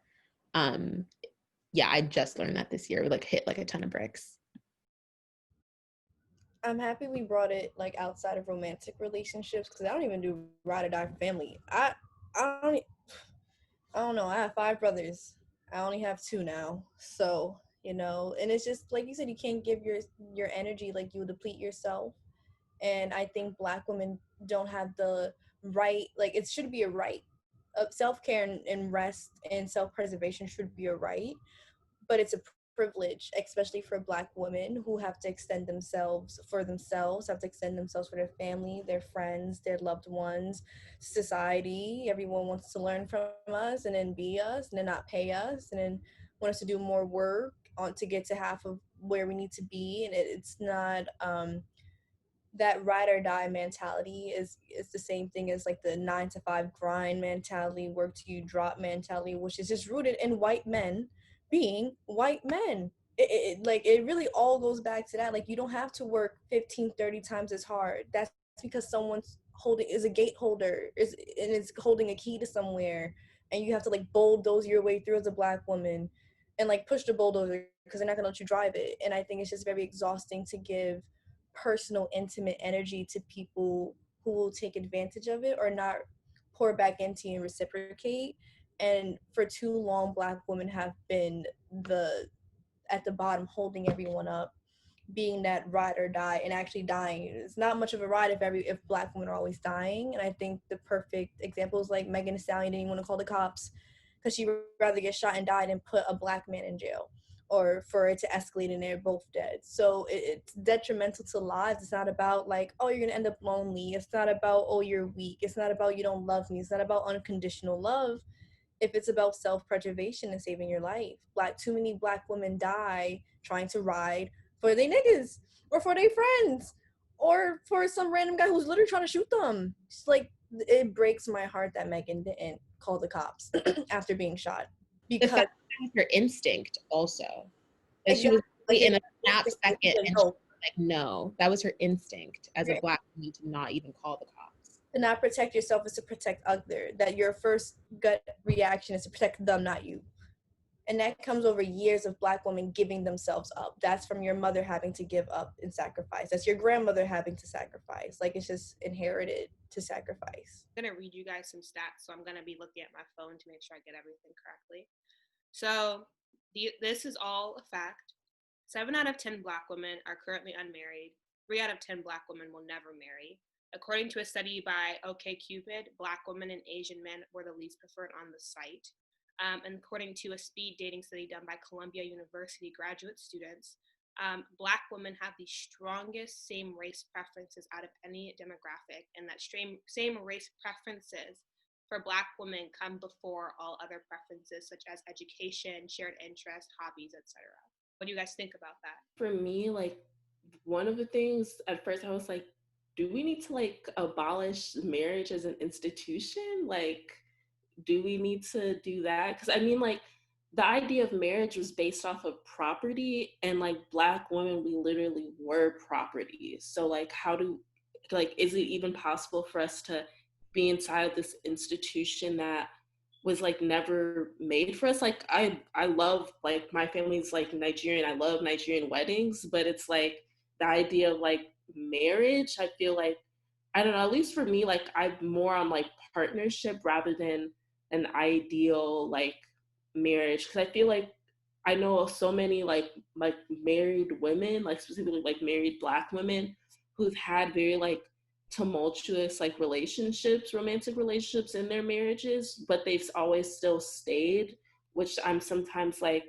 yeah, I just learned that this year, like hit like a ton of bricks. I'm happy we brought it like outside of romantic relationships, because I don't even do ride or die for family. I don't I don't know. I have 5 brothers. I only have 2 now. So, you know, and it's just like you said, you can't give your energy, like you deplete yourself. And I think Black women don't have the right, like it should be a right. Self-care and rest and self-preservation should be a right, but it's a privilege, especially for Black women who have to extend themselves for themselves, have to extend themselves for their family, their friends, their loved ones, society. Everyone wants to learn from us and then be us and then not pay us and then want us to do more work on to get to half of where we need to be. And it's not that ride or die mentality is the same thing as like the 9 to 5 grind mentality, work till you drop mentality, which is just rooted in white men being white men. Like it really all goes back to that. Like you don't have to work 15-30 times as hard. That's because someone's holding is a gate holder is holding a key to somewhere, and you have to like bulldoze your way through as a Black woman and like push the bulldozer because they're not gonna let you drive it. And I think it's just very exhausting to give personal, intimate energy to people who will take advantage of it or not pour back into you and reciprocate. And for too long, Black women have been the at the bottom holding everyone up, being that ride or die, and actually dying. It's not much of a ride if Black women are always dying. And I think the perfect example is like Megan Thee Stallion didn't want to call the cops because she'd rather get shot and die than put a Black man in jail, or for it to escalate and they're both dead. So it's detrimental to lives. It's not about like, oh, you're gonna end up lonely. It's not about, oh, you're weak. It's not about you don't love me. It's not about unconditional love. If it's about self-preservation and saving your life. Too many Black women die trying to ride for their niggas or for their friends or for some random guy who's literally trying to shoot them. It's like, it breaks my heart that Megan didn't call the cops after being shot, because That was her instinct also. And exactly, she was like in a it's snap second and she no. was like, no, that was her instinct as a Right. Black woman to not even call the cops. To not protect yourself is to protect other. That your first gut reaction is to protect them, not you. And that comes over years of Black women giving themselves up. That's from your mother having to give up and sacrifice. That's your grandmother having to sacrifice. Like it's just inherited to sacrifice. I'm gonna read you guys some stats, so I'm gonna be looking at my phone to make sure I get everything correctly. So this is all a fact. 7 out of 10 Black women are currently unmarried. 3 out of 10 Black women will never marry. According to a study by OkCupid, Black women and Asian men were the least preferred on the site. And according to a speed dating study done by Columbia University graduate students, Black women have the strongest same race preferences out of any demographic, and that same race preferences for Black women come before all other preferences such as education, shared interests, hobbies, etc. What do you guys think about that? For me, like, one of the things at first I was like, do we need to like abolish marriage as an institution? Like, do we need to do that? Because I mean, like, the idea of marriage was based off of property, and like Black women, we literally were property. So like, is it even possible for us to be inside of this institution that was like never made for us? Like, I love, like, my family's like Nigerian, I love Nigerian weddings, but it's like the idea of like marriage, I feel like, I don't know, at least for me, like, I'm more on like partnership rather than an ideal like marriage, because I feel like I know so many like married women, like specifically like married Black women, who've had very like tumultuous like relationships, romantic relationships in their marriages, but they've always still stayed, which I'm sometimes like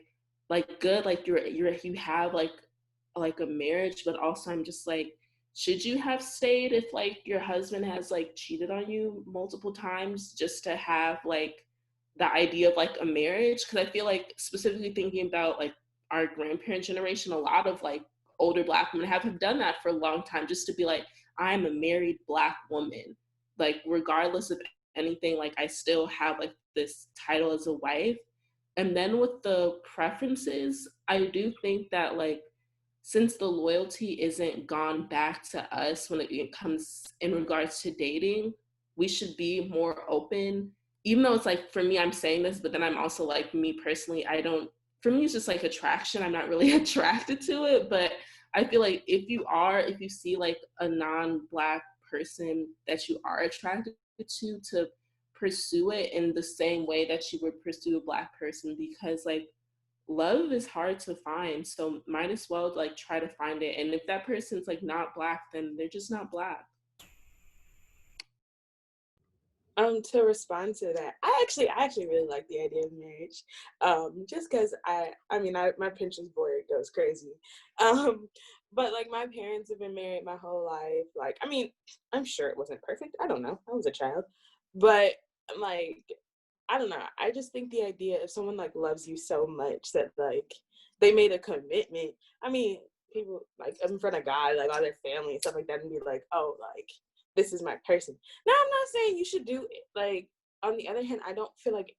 good, like you have like a marriage, but also I'm just like, should you have stayed if like your husband has like cheated on you multiple times just to have like the idea of like a marriage? Because I feel like, specifically thinking about like our grandparent generation, a lot of like older Black women have done that for a long time, just to be like, I'm a married Black woman, like regardless of anything, like I still have like this title as a wife. And then with the preferences, I do think that like, since the loyalty isn't gone back to us when it comes in regards to dating, we should be more open. Even though it's like, for me, I'm saying this, but then I'm also like, me personally, for me, it's just like attraction. I'm not really attracted to it, but I feel like if you see like a non-Black person that you are attracted to pursue it in the same way that you would pursue a Black person, because like, love is hard to find, so might as well like try to find it. And if that person's like not Black, then they're just not Black. To respond to that, I actually really like the idea of marriage, just because my Pinterest board goes crazy, but like my parents have been married my whole life. Like, I mean, I'm sure it wasn't perfect, I don't know, I was a child, but like, I don't know, I just think the idea if someone like loves you so much that like they made a commitment. I mean, people like in front of God, like all their family and stuff like that, and be like, oh, like, this is my person. Now, I'm not saying you should do it. Like, on the other hand, I don't feel like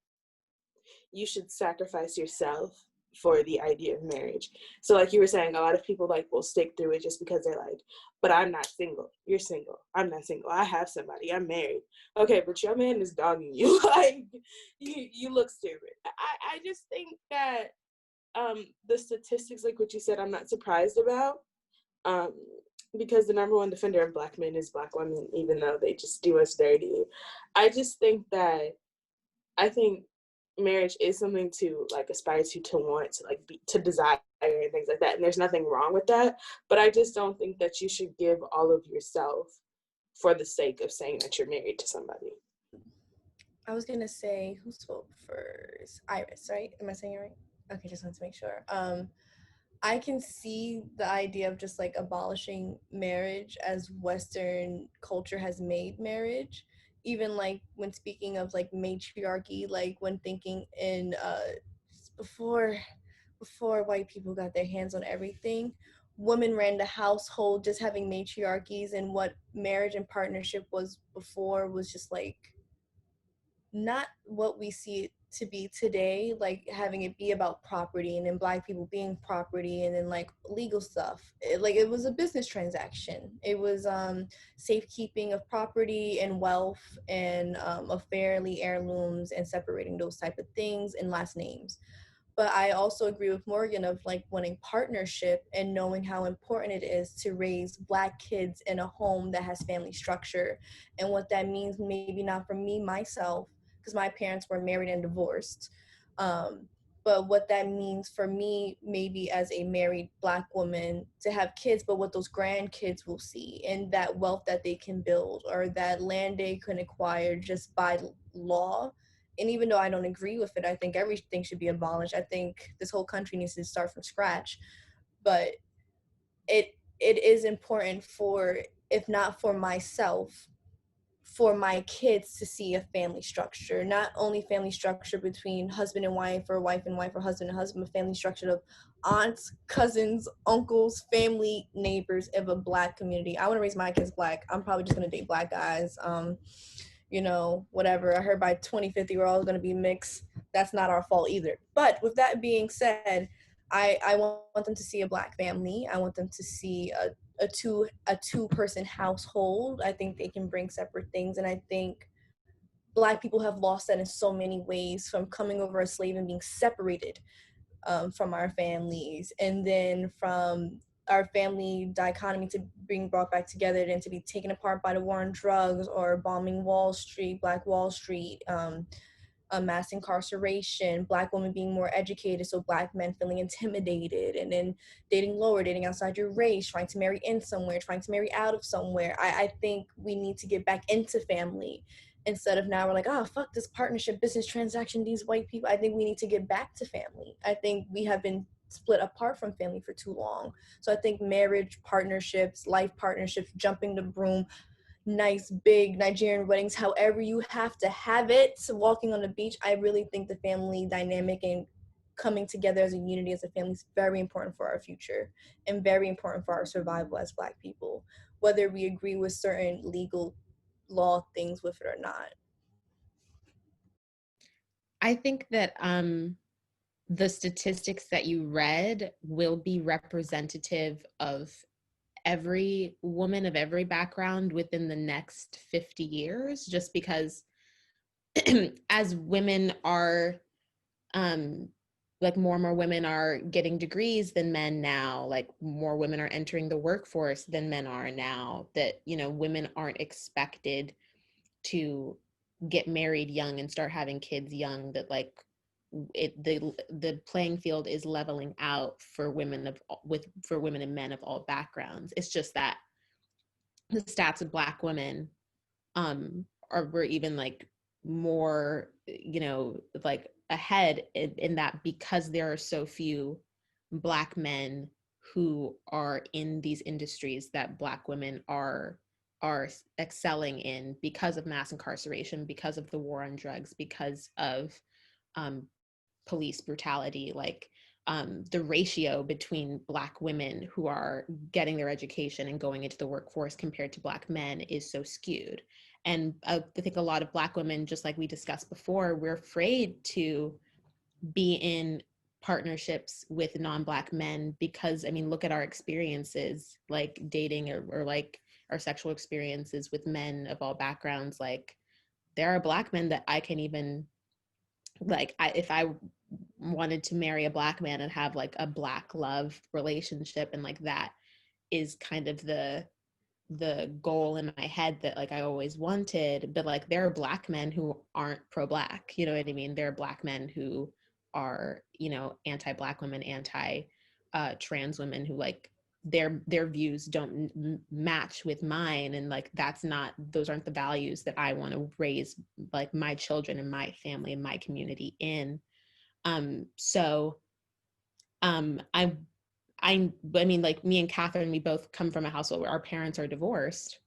you should sacrifice yourself for the idea of marriage. So like you were saying, a lot of people like will stick through it just because they're like, but I'm not single. You're single. I'm not single. I have somebody. I'm married. Okay, but your man is dogging you. Like, you look stupid. I just think that the statistics, like what you said, I'm not surprised about. Because the number one defender of Black men is Black women, even though they just do us dirty. I just think marriage is something to like aspire to want, to like to desire and things like that. And there's nothing wrong with that. But I just don't think that you should give all of yourself for the sake of saying that you're married to somebody. I was gonna say, who spoke first? Iris, right? Am I saying it right? Okay, just wanted to make sure. I can see the idea of just like abolishing marriage as Western culture has made marriage. Even like when speaking of like matriarchy, like when thinking in before white people got their hands on everything, women ran the household. Just having matriarchies and what marriage and partnership was before was just like not what we see it to be today, like having it be about property and then Black people being property and then like legal stuff. It was a business transaction. It was safekeeping of property and wealth and of fairly heirlooms and separating those type of things and last names. But I also agree with Morgan of like wanting partnership and knowing how important it is to raise Black kids in a home that has family structure and what that means. Maybe not for me myself, because my parents were married and divorced. But what that means for me, maybe as a married Black woman, to have kids, but what those grandkids will see and that wealth that they can build or that land they can acquire just by law. And even though I don't agree with it, I think everything should be abolished. I think this whole country needs to start from scratch. But it is important for, if not for myself, for my kids to see a family structure, not only family structure between husband and wife, or wife and wife, or husband and husband, but family structure of aunts, cousins, uncles, family, neighbors of a Black community. I want to raise my kids Black. I'm probably just going to date Black guys. Whatever. I heard by 2050 we're all going to be mixed. That's not our fault either. But with that being said, I want them to see a Black family. I want them to see a two-person household. I think they can bring separate things, and I think Black people have lost that in so many ways, from coming over as slave and being separated from our families, and then from our family dichotomy to being brought back together, and to be taken apart by the war on drugs, or bombing Wall Street, Black Wall Street, mass incarceration, Black women being more educated, so Black men feeling intimidated, and then dating lower, dating outside your race, trying to marry in somewhere, trying to marry out of somewhere. I think we need to get back into family, instead of now we're like, oh, fuck this partnership, business transaction, these white people. I think we need to get back to family. I think we have been split apart from family for too long. So I think marriage, partnerships, life partnerships, jumping the broom, nice big Nigerian weddings, however you have to have it, walking on the beach. I really think the family dynamic and coming together as a unity, as a family, is very important for our future, and very important for our survival as Black people, whether we agree with certain legal law things with it or not. I think that the statistics that you read will be representative of every woman of every background within the next 50 years, just because as women are, like more and more women are getting degrees than men now, like more women are entering the workforce than men are now, that, women aren't expected to get married young and start having kids young, that like the playing field is leveling out for women and men of all backgrounds. It's just that the stats of Black women were even like more, like ahead in that, because there are so few Black men who are in these industries that Black women are excelling in, because of mass incarceration, because of the war on drugs, because of police brutality. Like the ratio between Black women who are getting their education and going into the workforce compared to Black men is so skewed. And I think a lot of Black women, just like we discussed before, we're afraid to be in partnerships with non-Black men, because look at our experiences, like dating or like our sexual experiences with men of all backgrounds. Like there are Black men that I can even, like, if I wanted to marry a Black man and have like a Black love relationship, and like that is kind of the goal in my head that like I always wanted. But like there are Black men who aren't pro-Black, you know what I mean? There are Black men who are, anti-Black women, trans women, who like their views don't match with mine, and like those aren't the values that I want to raise like my children and my family and my community in. I mean, like me and Katherine, we both come from a household where our parents are divorced.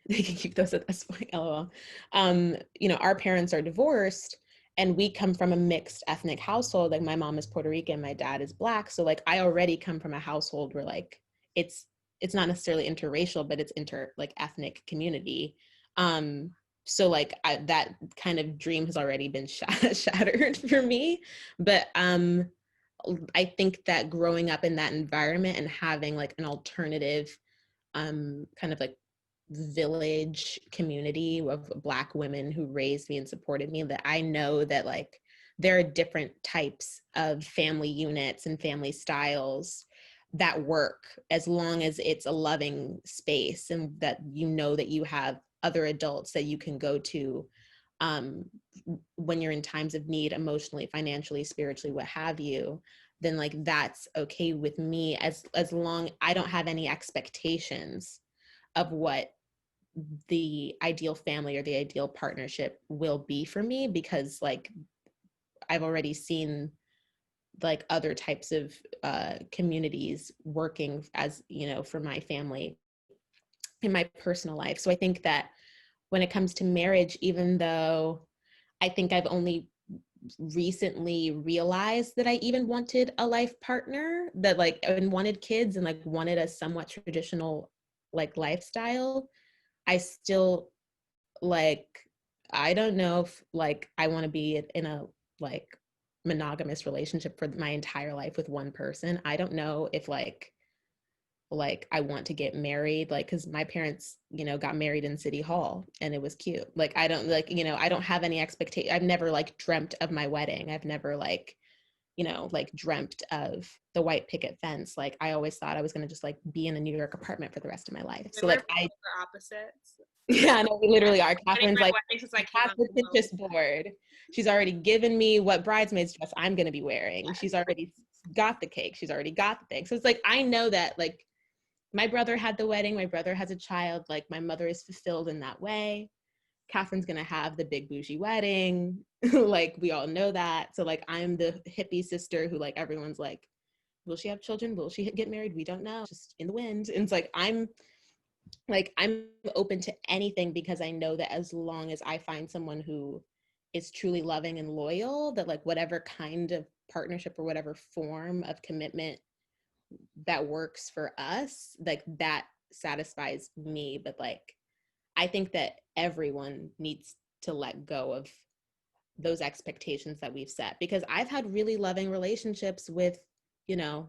They can keep those at this point, lol. Our parents are divorced, and we come from a mixed ethnic household. Like my mom is Puerto Rican, my dad is Black. So like I already come from a household where like it's not necessarily interracial, but it's like ethnic community. So like that kind of dream has already been shattered for me. But I think that growing up in that environment and having like an alternative kind of like village community of Black women who raised me and supported me, that I know that like there are different types of family units and family styles that work, as long as it's a loving space, and that that you have other adults that you can go to when you're in times of need, emotionally, financially, spiritually, what have you. Then like that's okay with me, as long I don't have any expectations of what the ideal family or the ideal partnership will be for me, because like I've already seen like other types of communities working as, you know, for my family in my personal life. So I think that when it comes to marriage, even though I think I've only recently realized that I even wanted a life partner, that like, and wanted kids and like wanted a somewhat traditional like lifestyle, I still like, I don't know if like I want to be in a like monogamous relationship for my entire life with one person. I don't know if like I want to get married, like, because my parents, you know, got married in City Hall and it was cute. Like, I don't like, you know, I don't have any expectation. I've never like dreamt of my wedding. I've never like, you know, like dreamt of the white picket fence. Like, I always thought I was going to just like be in a New York apartment for the rest of my life. So like we're opposites. Yeah, no, we literally are. Catherine's like, I has the Pinterest board. She's already given me what bridesmaid's dress I'm going to be wearing. She's already got the cake. She's already got the thing. So it's like, I know that like my brother had the wedding. My brother has a child. Like my mother is fulfilled in that way. Catherine's going to have the big bougie wedding. Like we all know that. So like, I'm the hippie sister who like, everyone's like, will she have children? Will she get married? We don't know. Just in the wind. And it's like, I'm open to anything because I know that as long as I find someone who is truly loving and loyal, that like whatever kind of partnership or whatever form of commitment that works for us, like that satisfies me. But like, I think that everyone needs to let go of those expectations that we've set, because I've had really loving relationships with, you know,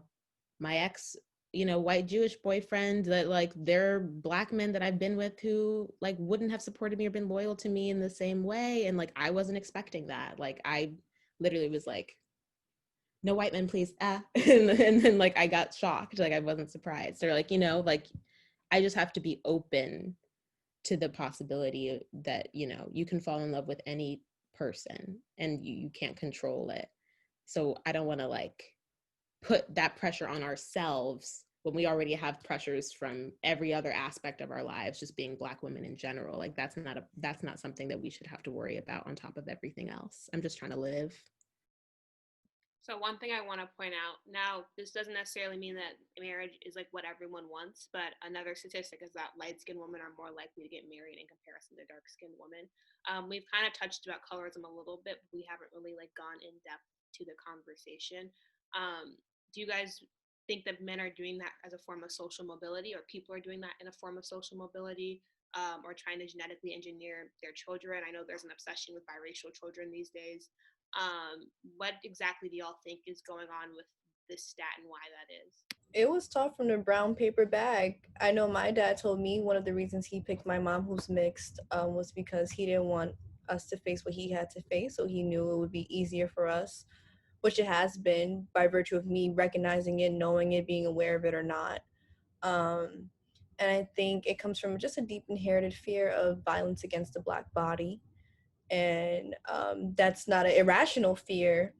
my ex, you know, white Jewish boyfriend, that like they're Black men that I've been with who like wouldn't have supported me or been loyal to me in the same way. And like, I wasn't expecting that. Like, I literally was like, no white men, please. And then like, I got shocked. Like, I wasn't surprised. They're like, you know, like, I just have to be open to the possibility that, you know, you can fall in love with any person and you can't control it. So I don't want to like put that pressure on ourselves when we already have pressures from every other aspect of our lives, just being Black women in general. Like that's not something that we should have to worry about on top of everything else. I'm just trying to live. So one thing I want to point out now, this doesn't necessarily mean that marriage is like what everyone wants, but another statistic is that light-skinned women are more likely to get married in comparison to dark-skinned women. We've kind of touched about colorism a little bit, but we haven't really like gone in depth to the conversation. Do you guys think that men are doing that as a form of social mobility, or people are doing that in a form of social mobility, or trying to genetically engineer their children? I know there's an obsession with biracial children these days. What exactly do y'all think is going on with this stat and why that is? It was taught from the brown paper bag. I know my dad told me one of the reasons he picked my mom, who's mixed, was because he didn't want us to face what he had to face, so he knew it would be easier for us, which it has been by virtue of me recognizing it, knowing it, being aware of it or not. And I think it comes from just a deep inherited fear of violence against the Black body. And that's not an irrational fear,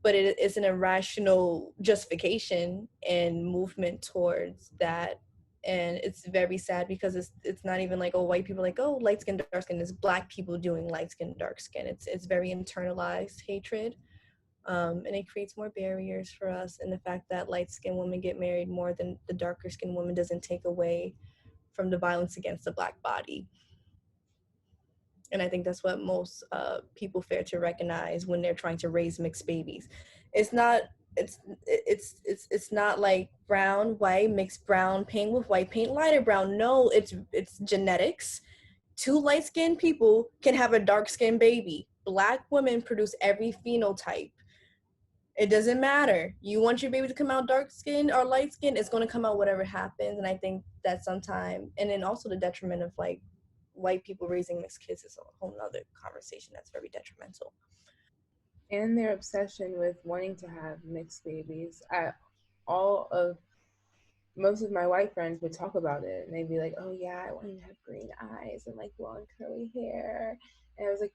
but it is an irrational justification and movement towards that. And it's very sad because it's not even like, oh, white people like, oh, light skin, dark skin. It's Black people doing light skin, dark skin. It's very internalized hatred, and it creates more barriers for us. And the fact that light skinned women get married more than the darker skinned woman doesn't take away from the violence against the Black body. And I think that's what most people fail to recognize when they're trying to raise mixed babies. It's not like brown, white, mixed brown paint with white paint, lighter brown. No, it's genetics. Two light-skinned people can have a dark-skinned baby. Black women produce every phenotype. It doesn't matter. You want your baby to come out dark skin or light skin, it's going to come out whatever happens. And I think that sometimes, and then also the detriment of like white people raising mixed kids is a whole nother conversation that's very detrimental. And their obsession with wanting to have mixed babies. Most of my white friends would talk about it, and they'd be like, oh yeah, I want you to have green eyes and like blonde curly hair. And I was like,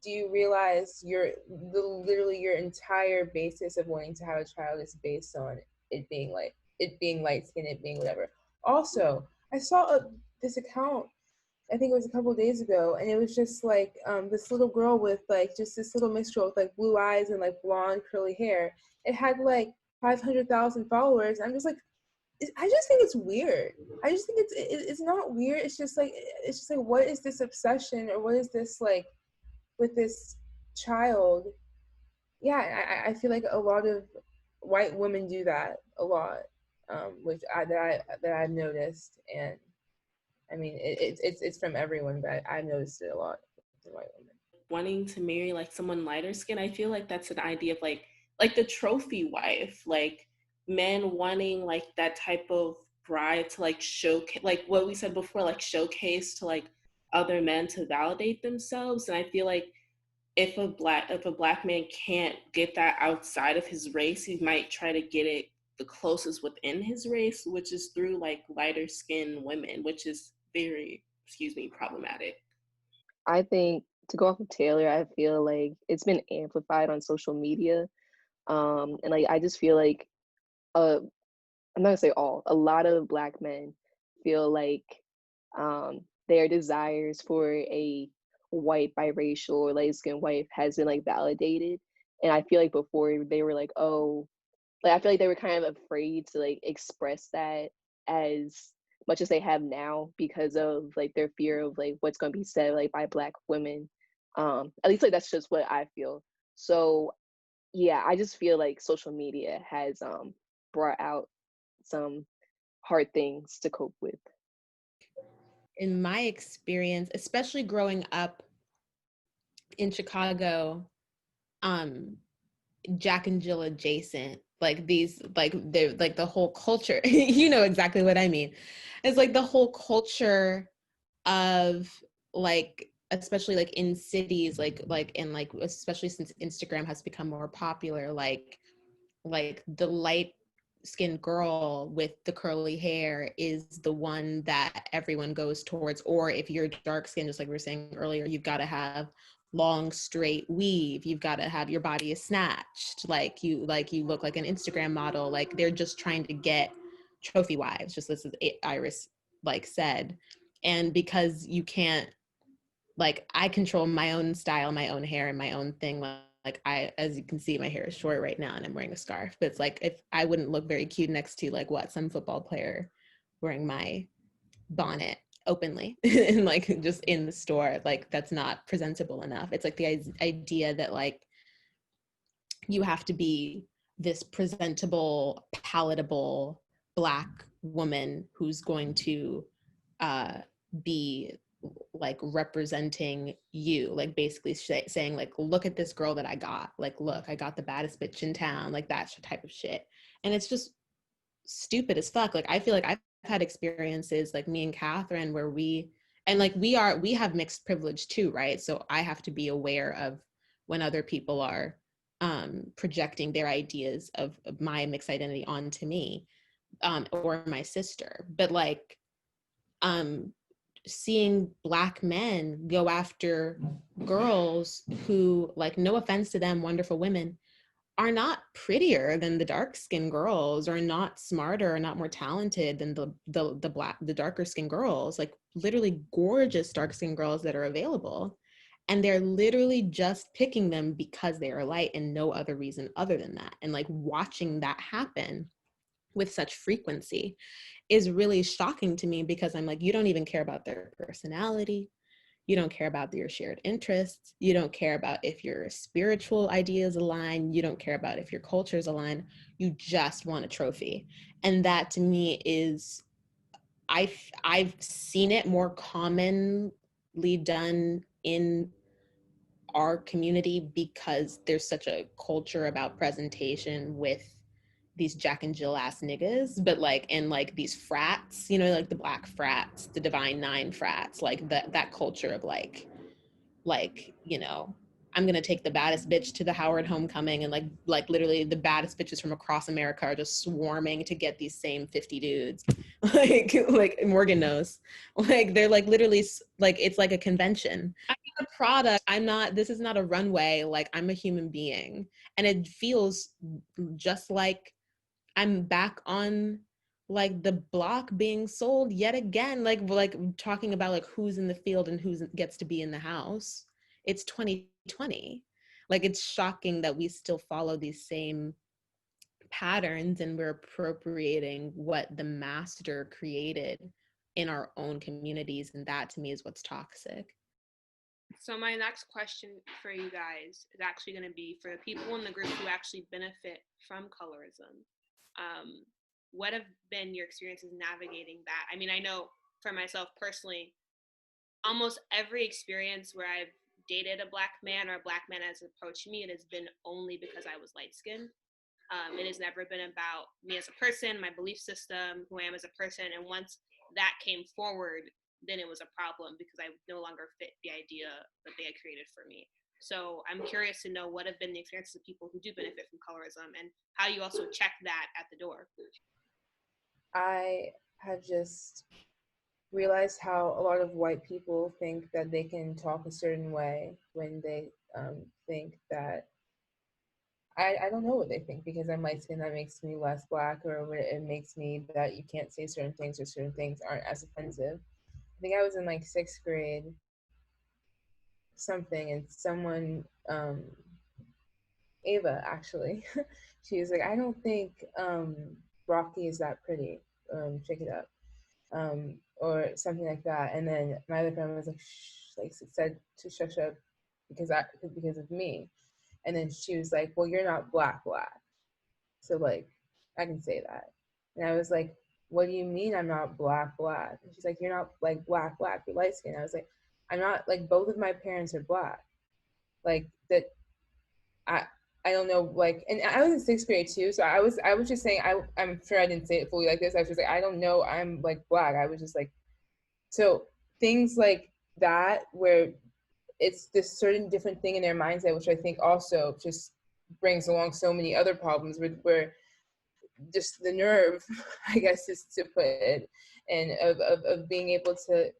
do you realize literally your entire basis of wanting to have a child is based on it being light skinned, it being whatever. Also, I saw this account, I think it was a couple of days ago, and it was just like this little girl with like just this little mixture with like blue eyes and like blonde curly hair, it had like 500,000 followers. I'm just like, I just think it's weird. I just think it's not weird. It's just like what is this obsession, or what is this like with this child? Yeah, I feel like a lot of white women do that a lot, that I've noticed, and I mean it's from everyone, but I've noticed it a lot with white women. Wanting to marry like someone lighter skin, I feel like that's an idea of like the trophy wife, like men wanting like that type of bride to like showcase, like what we said before, like showcase to like other men to validate themselves. And I feel like if a black man can't get that outside of his race, he might try to get it the closest within his race, which is through like lighter skinned women, which is very, problematic. I think, to go off of Taylor, I feel like it's been amplified on social media. And like I just feel like I'm not gonna say all, a lot of Black men feel like their desires for a white biracial or light skinned wife has been like validated. And I feel like before they were like, oh, like I feel like they were kind of afraid to like express that as much as they have now because of like their fear of like what's going to be said like by Black women. At least like that's just what I feel. So yeah, I just feel like social media has brought out some hard things to cope with. In my experience, especially growing up in Chicago, Jack and Jill adjacent, like these, like they're like the whole culture, you know exactly what I mean. It's like the whole culture of like, especially like in cities, and like especially since Instagram has become more popular, like the light skinned girl with the curly hair is the one that everyone goes towards. Or if you're dark skinned, just like we were saying earlier, you've got to have long straight weave, you've got to have your body is snatched, like you look like an Instagram model. Like they're just trying to get trophy wives, just as Iris like said. And because you can't, like I control my own style, my own hair, and my own thing. Like I, as you can see, my hair is short right now and I'm wearing a scarf, but it's like, if I wouldn't look very cute next to like some football player wearing my bonnet openly and like just in the store, like that's not presentable enough. It's like the idea that like you have to be this presentable, palatable Black woman who's going to be like representing you, like basically saying like, look at this girl that I got, like look, I got the baddest bitch in town, like that type of shit. And it's just stupid as fuck. Like I feel like I've had experiences like me and Katherine where we have mixed privilege too, right? So I have to be aware of when other people are projecting their ideas of my mixed identity onto me, or my sister. But like seeing Black men go after girls who, like, no offense to them, wonderful women, are not prettier than the dark-skinned girls, or not smarter or not more talented than the darker-skinned girls, like literally gorgeous dark-skinned girls that are available. And they're literally just picking them because they are light and no other reason other than that. And like watching that happen with such frequency is really shocking to me, because I'm like, you don't even care about their personality. You don't care about your shared interests. You don't care about if your spiritual ideas align. You don't care about if your cultures align. You just want a trophy. And that to me is, I've seen it more commonly done in our community because there's such a culture about presentation with these Jack and Jill ass niggas, but like in like these frats, you know, like the Black frats, the Divine Nine frats, like that culture of like, you know, I'm gonna take the baddest bitch to the Howard homecoming, and like literally the baddest bitches from across America are just swarming to get these same 50 dudes. like Morgan knows, like they're like literally like, it's like a convention. I'm not a product. This is not a runway. Like I'm a human being, and it feels just like I'm back on like the block being sold yet again, like talking about like who's in the field and who gets to be in the house. It's 2020. Like it's shocking that we still follow these same patterns and we're appropriating what the master created in our own communities, and that to me is what's toxic. So my next question for you guys is actually going to be for the people in the group who actually benefit from colorism. What have been your experiences navigating that? I mean, I know for myself personally, almost every experience where I've dated a Black man or a Black man has approached me, it has been only because I was light-skinned. It has never been about me as a person, my belief system, who I am as a person. And once that came forward, then it was a problem because I no longer fit the idea that they had created for me. So I'm curious to know what have been the experiences of people who do benefit from colorism and how you also check that at the door. I have just realized how a lot of white people think that they can talk a certain way when they think that I don't know what they think because I'm light skinned, that makes me less Black, or it makes me that you can't say certain things or certain things aren't as offensive. I think I was in like 6th grade something, and someone, Ava actually, she was like, I don't think Rocky is that pretty, check it up, or something like that. And then my other friend was like, shh, like said to shush up because of me. And then she was like, well, you're not black, so like I can say that. And I was like, what do you mean I'm not black? And she's like, you're not like black, you're light skinned. I was like, I'm not, like, both of my parents are Black. Like that, I don't know, like, and I was in 6th grade too, so I was just saying, I'm sure I didn't say it fully like this. I was just like, I don't know, I'm like Black. I was just like, so things like that where it's this certain different thing in their mindset, which I think also just brings along so many other problems where just the nerve, I guess, is to put it, and of being able to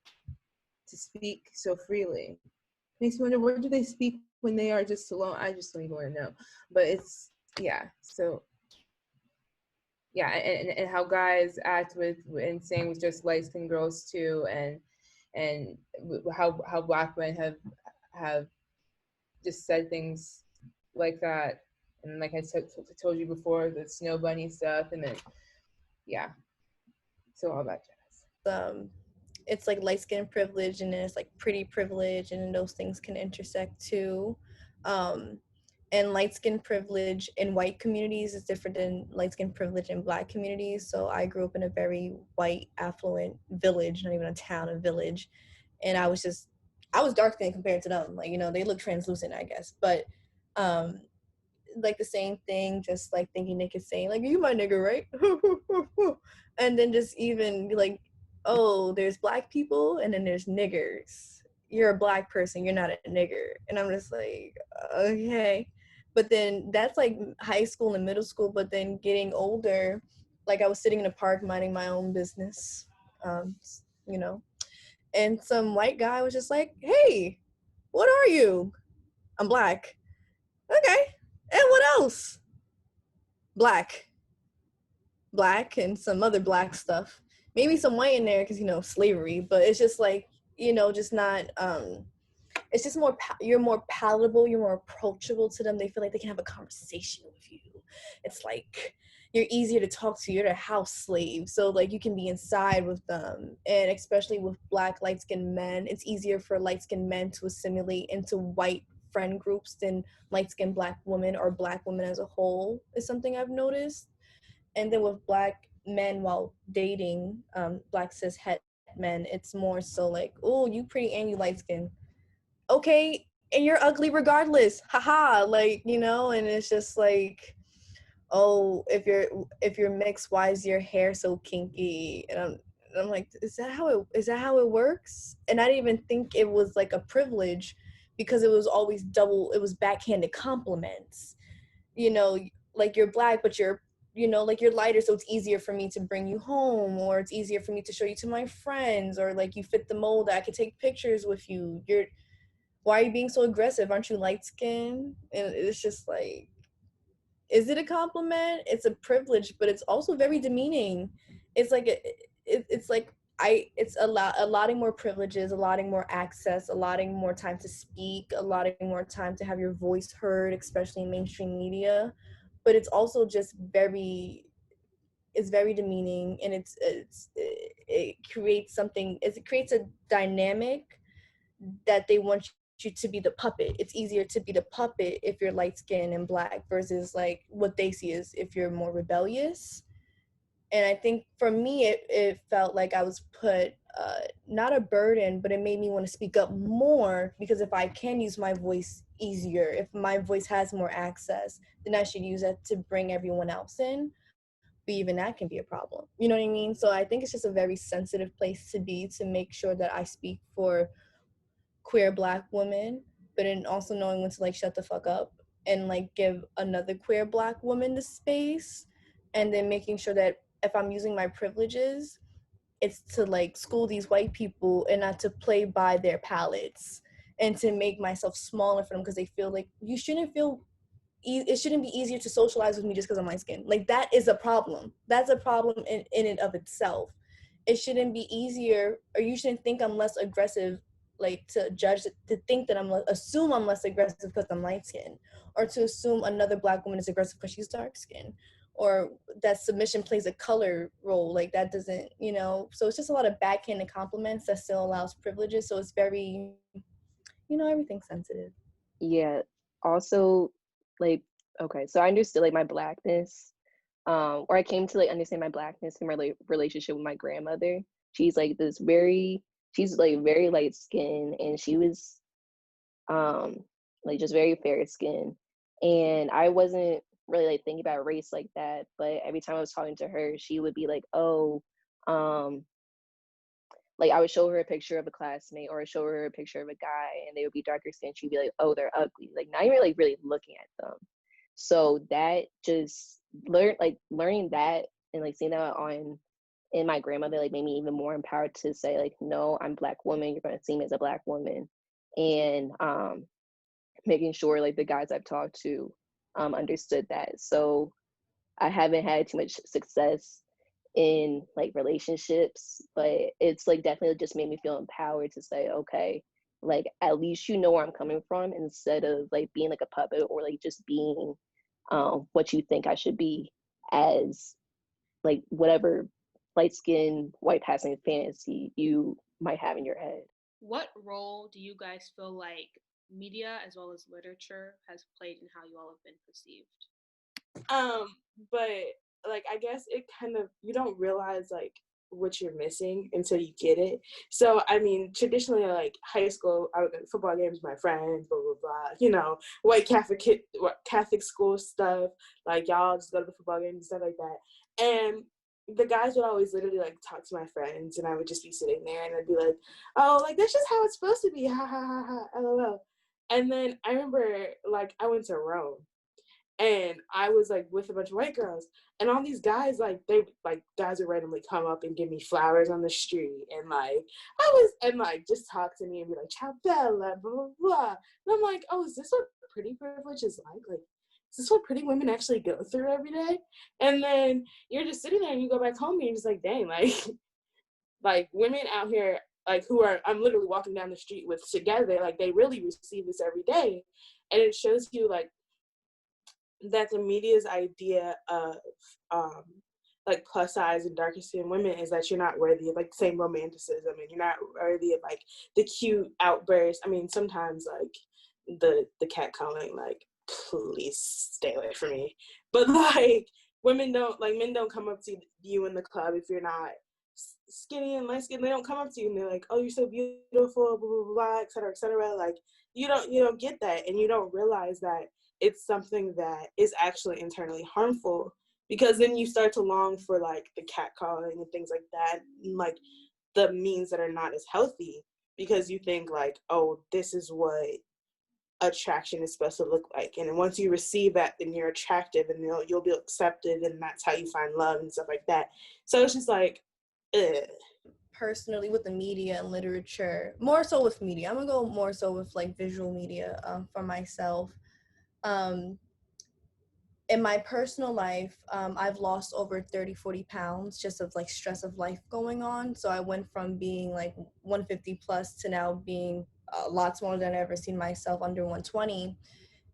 speak so freely. Makes me wonder, where do they speak when they are just alone? I just don't even want to know. But it's, yeah, so, yeah, and how guys act with, and saying with just light-skinned girls too, and how Black men have just said things like that. And like I told you before, the snow bunny stuff, and then, yeah, so all that jazz. It's like light skin privilege, and then it's like pretty privilege, and then those things can intersect too. And light skin privilege in white communities is different than light skin privilege in Black communities. So I grew up in a very white, affluent village, not even a town, a village. And I was dark skinned compared to them. Like, you know, they look translucent, I guess. But like the same thing, just like thinking they could say, like, you my nigga, right? And then just even be like, oh, there's Black people and then there's niggers. You're a Black person, you're not a nigger. And I'm just like, okay. But then that's like high school and middle school. But then getting older, like I was sitting in a park minding my own business, you know, and some white guy was just like, hey, what are you? I'm Black. Okay. And what else? Black and some other Black stuff. Maybe some white in there because, you know, slavery, but it's just like, you know, just not, it's just more, you're more palatable, you're more approachable to them. They feel like they can have a conversation with you. It's like, you're easier to talk to, you're a house slave. So like you can be inside with them. And especially with Black light-skinned men, it's easier for light-skinned men to assimilate into white friend groups than light-skinned Black women or Black women as a whole, is something I've noticed. And then with Black men while dating, Black cis het men, it's more so like, oh, you pretty and you light skinned. Okay, and you're ugly regardless. Haha, like, you know, and it's just like, oh, if you're mixed, why is your hair so kinky? And I'm like, is that how it works? And I didn't even think it was like a privilege because it was always it was backhanded compliments. You know, like you're Black, but you're, you know, like you're lighter, so it's easier for me to bring you home, or it's easier for me to show you to my friends, or like you fit the mold that I could take pictures with you. Why are you being so aggressive? Aren't you light skinned? And it's just like, is it a compliment? It's a privilege, but it's also very demeaning. It's like it's like it's allotting more privileges, allotting more access, allotting more time to speak, allotting more time to have your voice heard, especially in mainstream media. but it's also just it's very demeaning, and it creates something. It creates a dynamic that they want you to be the puppet. It's easier to be the puppet if you're light skinned and black versus like what they see is if you're more rebellious. And I think for me, it felt like I was put not a burden, but it made me want to speak up more, because if I can use my voice easier, if my voice has more access, then I should use that to bring everyone else in. But even that can be a problem. You know what I mean? So I think it's just a very sensitive place to be, to make sure that I speak for queer black women, but in also knowing when to like shut the fuck up and like give another queer black woman the space, and then making sure that if I'm using my privileges, it's to like school these white people and not to play by their palettes, and to make myself smaller for them because they feel like you shouldn't feel it shouldn't be easier to socialize with me just because I'm light skinned. Like that is a problem. That's a problem in and of itself. It shouldn't be easier, or you shouldn't think I'm less aggressive, like to judge, to think that assume I'm less aggressive because I'm light skinned, or to assume another black woman is aggressive because she's dark skinned, or that submission plays a color role. Like that doesn't, so it's just a lot of backhanded compliments that still allows privileges. So it's very, everything's sensitive. Yeah. Also, like, okay, so I understood like my blackness, or I came to like understand my blackness in my like relationship with my grandmother. She's like she's like very light skinned, and she was like just very fair skinned, and I wasn't really like thinking about race like that. But every time I was talking to her, she would be like, oh, like I would show her a picture of a classmate or show her a picture of a guy, and they would be darker skinned. She'd be like, oh, they're ugly. Like not even like really looking at them. So that just learning that and like seeing that in my grandmother like made me even more empowered to say like, no, I'm a black woman. You're going to see me as a black woman, and making sure like the guys I've talked to understood that. So I haven't had too much success in like relationships, but it's like definitely just made me feel empowered to say, okay, like at least you know where I'm coming from, instead of like being like a puppet or like just being what you think I should be as like whatever light skinned white passing fantasy you might have in your head. What role do you guys feel like media as well as literature has played in how you all have been perceived? But like I guess it kind of, you don't realize like what you're missing until you get it. So I mean, traditionally like high school, I would go to football games with my friends, blah blah blah, white Catholic school stuff, like y'all just go to the football games and stuff like that. And the guys would always literally like talk to my friends, and I would just be sitting there and I'd be like, oh, like that's just how it's supposed to be, ha ha ha ha, lol. And then I remember like I went to Rome, and I was like with a bunch of white girls, and all these guys guys would randomly come up and give me flowers on the street, and just talk to me and be like, ciao bella, blah blah blah. And I'm like, oh, is this what pretty privilege is like? Like, is this what pretty women actually go through every day? And then you're just sitting there and you go back home and you're just like, dang, like women out here like I'm literally walking down the street with together, like they really receive this every day. And it shows you like that the media's idea of like plus size and darker skinned women is that you're not worthy of like the same romanticism, and you're not worthy of like the cute outbursts. I mean, sometimes like the cat calling, like please stay away from me. But like men don't come up to you in the club if you're not skinny and light skinned. They don't come up to you and they're like, oh, you're so beautiful, blah blah blah, et cetera, et cetera. Like you don't get that, and you don't realize that it's something that is actually internally harmful, because then you start to long for like the catcalling and things like that, and like the means that are not as healthy, because you think like, oh, this is what attraction is supposed to look like, and then once you receive that, then you're attractive and you'll be accepted, and that's how you find love and stuff like that. So it's just like, ugh. Personally, with the media and literature, more so with media, I'm gonna go more so with like visual media for myself. In my personal life, I've lost over 30-40 pounds just of like stress of life going on. So I went from being like 150 plus to now being a lot smaller than I've ever seen myself, under 120.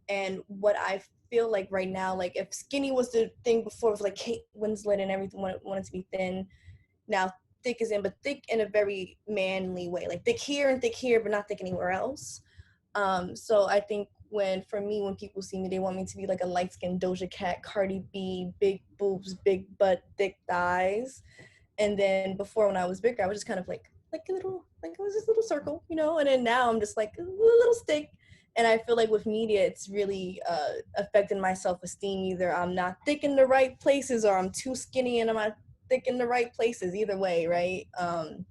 And what I feel like right now, like if skinny was the thing before, with like Kate Winslet and everything wanted to be thin, now thick is in, but thick in a very manly way, like thick here, but not thick anywhere else. So I think when people see me, they want me to be like a light-skinned Doja Cat, Cardi B, big boobs, big butt, thick thighs. And then before, when I was bigger, I was just kind of like a little, like it was just a little circle, you know. And then now I'm just like a little stick. And I feel like with media, it's really affecting my self-esteem. Either I'm not thick in the right places, or I'm too skinny and I'm not thick in the right places. Either way, right? And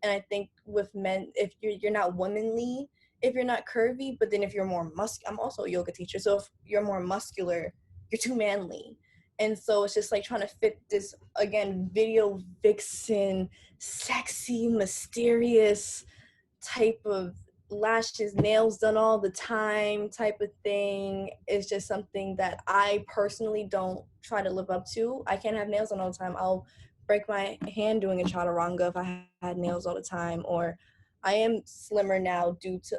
I think with men, if you're not womanly, if you're not curvy, but then if you're more I'm also a yoga teacher, so if you're more muscular, you're too manly. And so it's just like trying to fit this, again, video vixen, sexy, mysterious type of lashes, nails done all the time type of thing. Is just something that I personally don't try to live up to. I can't have nails done all the time. I'll break my hand doing a chaturanga if I had nails all the time. Or I am slimmer now due to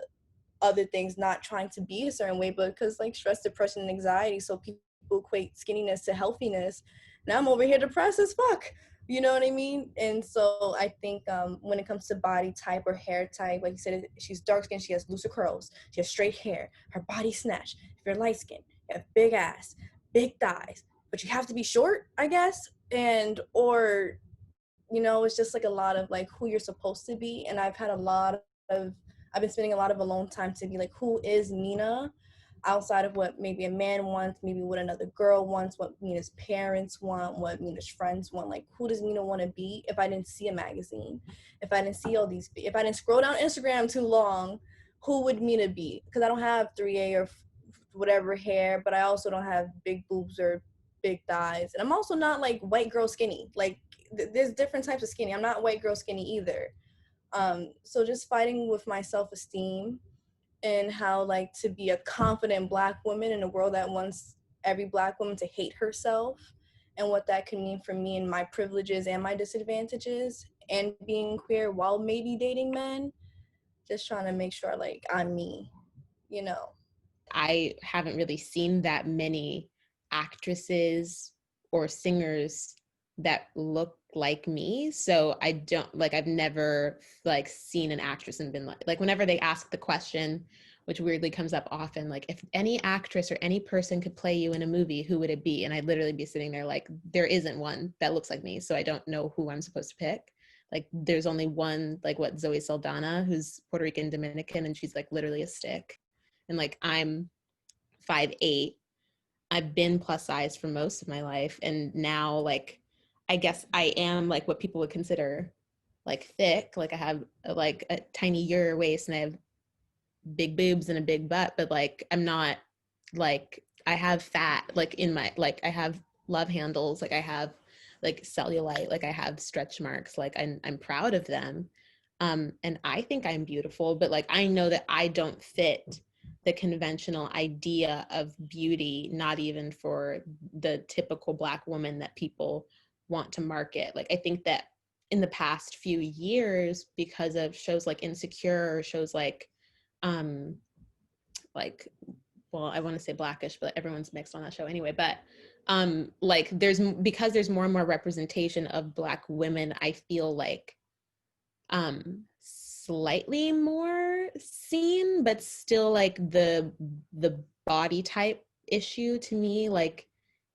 other things, not trying to be a certain way, but because like stress, depression, and anxiety. So people equate skinniness to healthiness. Now I'm over here depressed as fuck. You know what I mean? And so I think when it comes to body type or hair type, like you said, she's dark skinned, she has looser curls, she has straight hair, her body snatched. If you're light skinned, you have big ass, big thighs, but you have to be short, I guess. And, or, you know, it's just like a lot of like who you're supposed to be. And I've been spending a lot of alone time to be like, who is Mina? Outside of what maybe a man wants, maybe what another girl wants, what Mina's parents want, what Mina's friends want. Like, who does Mina want to be if I didn't see a magazine? If I didn't see if I didn't scroll down Instagram too long, who would Mina be? Because I don't have 3A or whatever hair, but I also don't have big boobs or big thighs. And I'm also not like white girl skinny. Like, there's different types of skinny. I'm not white girl skinny either. So just fighting with my self-esteem and how like to be a confident Black woman in a world that wants every Black woman to hate herself, and what that can mean for me and my privileges and my disadvantages, and being queer while maybe dating men. Just trying to make sure like I'm me, you know. I haven't really seen that many actresses or singers that look like me. So I don't, like, I've never like seen an actress and been like whenever they ask the question, which weirdly comes up often, like, if any actress or any person could play you in a movie, who would it be? And I'd literally be sitting there like, there isn't one that looks like me. So I don't know who I'm supposed to pick. Like, there's only one, like what, Zoe Saldana, who's Puerto Rican Dominican, and she's like literally a stick. And like, I'm 5'8". I've been plus size for most of my life. And now, like, I guess I am like what people would consider like thick. Like, I have like a tiny waist and I have big boobs and a big butt, but like, I'm not like, I have fat, like in my, like I have love handles, like I have like cellulite, like I have stretch marks, like I'm proud of them. And I think I'm beautiful, but like, I know that I don't fit the conventional idea of beauty, not even for the typical Black woman that people want to market. Like, I think that in the past few years, because of shows like Insecure or shows like, well, I want to say Blackish, but everyone's mixed on that show anyway. But like, because there's more and more representation of Black women, I feel like slightly more seen, but still like the body type issue to me, like,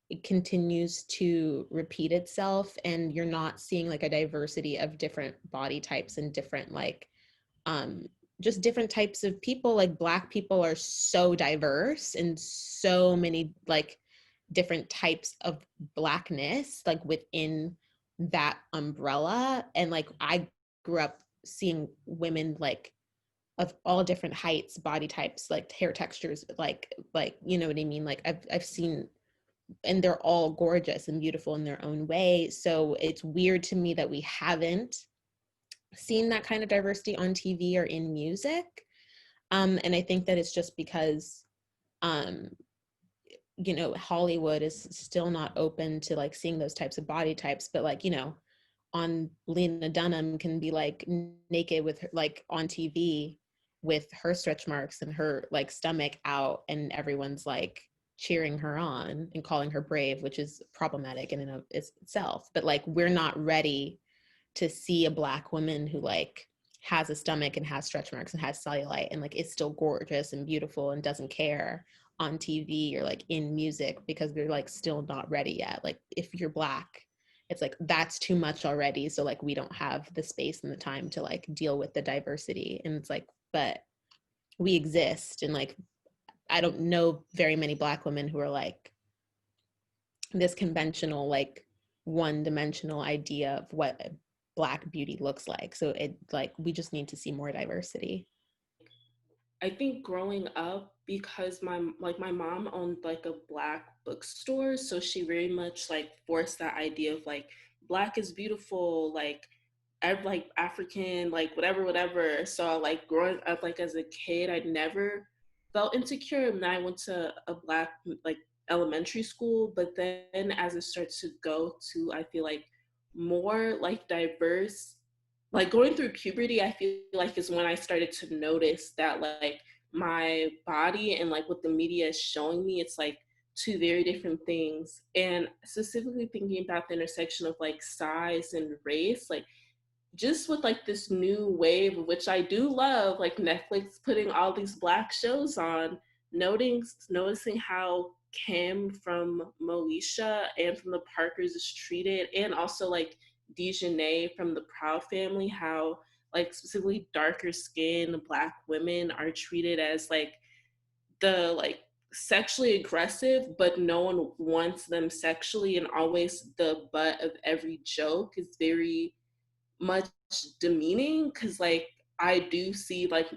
it continues to repeat itself, and you're not seeing like a diversity of different body types and different like just different types of people. Like, Black people are so diverse and so many like different types of Blackness, like within that umbrella. And like, I grew up seeing women like of all different heights, body types, like hair textures, like you know what I mean? Like, I've seen, and they're all gorgeous and beautiful in their own way. So it's weird to me that we haven't seen that kind of diversity on TV or in music. And I think that it's just because, you know, Hollywood is still not open to like seeing those types of body types. But like, you know, on Lena Dunham can be like naked with her, like on TV, with her stretch marks and her like stomach out, and everyone's like cheering her on and calling her brave, which is problematic in and of itself. But like, we're not ready to see a Black woman who like has a stomach and has stretch marks and has cellulite and like is still gorgeous and beautiful and doesn't care on TV or like in music, because we're like still not ready yet. Like, if you're Black, it's like that's too much already, so like we don't have the space and the time to like deal with the diversity. And it's like, but we exist, and like I don't know very many Black women who are like this conventional, like one-dimensional idea of what Black beauty looks like. So it like, we just need to see more diversity. I think growing up, because my mom owned like a Black bookstore, so she very much like forced that idea of like Black is beautiful, like like African, like whatever. So like growing up, like as a kid, I never felt insecure. And I went to a Black like elementary school, but then as it starts to go to, I feel like more like diverse, like going through puberty, I feel like is when I started to notice that like my body and like what the media is showing me, it's like two very different things. And specifically thinking about the intersection of like size and race, like just with like this new wave, which I do love, like Netflix putting all these Black shows on, noticing how Kim from Moesha and from the Parkers is treated, and also like Dejanay from the Proud Family, how like specifically darker skinned Black women are treated as like the like sexually aggressive, but no one wants them sexually, and always the butt of every joke is very much demeaning. Because like I do see like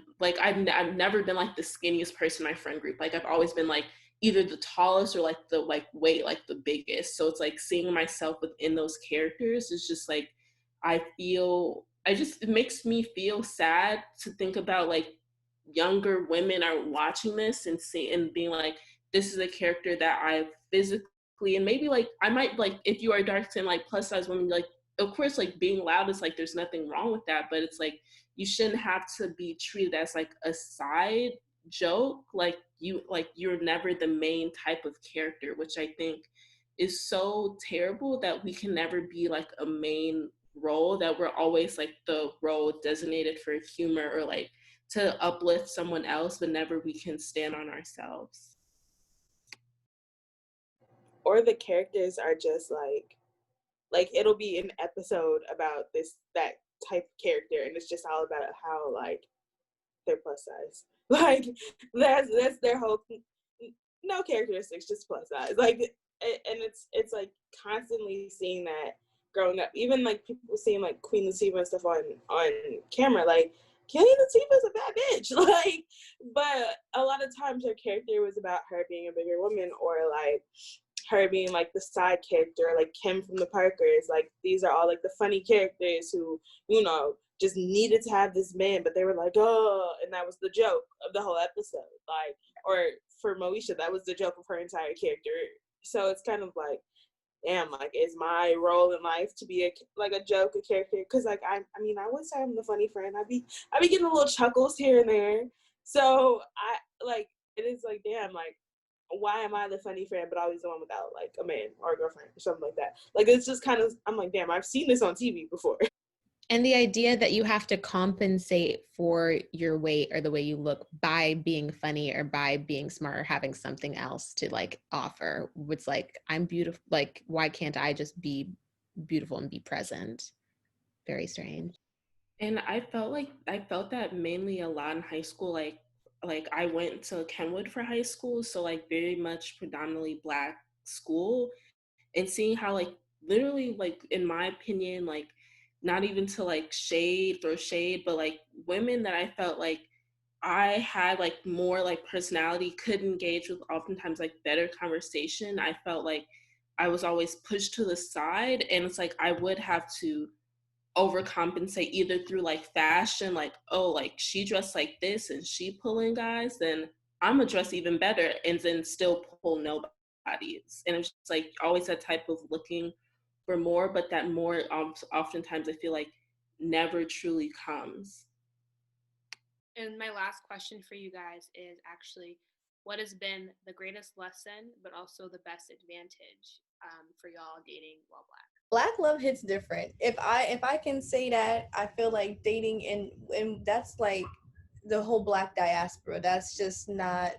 I've never been like the skinniest person in my friend group. Like I've always been like either the tallest or like the like weight like the biggest. So it's like seeing myself within those characters is just like it makes me feel sad to think about like younger women are watching this and being like, this is a character that I physically, and maybe like I might like, if you are dark skinned like plus size women, like of course like being loud is like there's nothing wrong with that, but it's like you shouldn't have to be treated as like a side joke, like you're never the main type of character, which I think is so terrible, that we can never be like a main role, that we're always like the role designated for humor or like to uplift someone else, but never we can stand on ourselves. Or the characters are just like it'll be an episode about that type of character, and it's just all about how like they're plus size. Like that's their whole, no characteristics, just plus size. Like, and it's like constantly seeing that growing up, even like people seeing like Queen Latifah and stuff on camera, like Queen Latifah's a bad bitch. Like, but a lot of times her character was about her being a bigger woman, or like her being like the side character, like Kim from the Parkers. Like these are all like the funny characters who, you know, just needed to have this man, but they were like, oh, and that was the joke of the whole episode. Like, or for Moesha, that was the joke of her entire character. So it's kind of like, damn, like, is my role in life to be a joke, a character? Because like I mean, I would say I'm the funny friend. I be getting little chuckles here and there. So I like, it is like, damn, like, why am I the funny friend but always the one without like a man or a girlfriend or something like that? Like, it's just kind of, I'm like, damn, I've seen this on TV before. And the idea that you have to compensate for your weight or the way you look by being funny or by being smart or having something else to like offer. It's like, I'm beautiful. Like, why can't I just be beautiful and be present? Very strange. And I felt that mainly a lot in high school. Like I went to Kenwood for high school, so like very much predominantly Black school, and seeing how like literally like in my opinion, like not even to like throw shade, but like women that I felt like I had like more like personality, could engage with oftentimes like better conversation, I felt like I was always pushed to the side. And it's like I would have to overcompensate either through like fashion, like, oh, like she dressed like this and she pulling guys, then I'm gonna dress even better and then still pull nobodies. And it's just like always that type of looking for more, but that more oftentimes I feel like never truly comes. And my last question for you guys is actually, what has been the greatest lesson, but also the best advantage for y'all dating while Black? Black love hits different. If I can say that, I feel like dating in that's like the whole Black diaspora. That's just not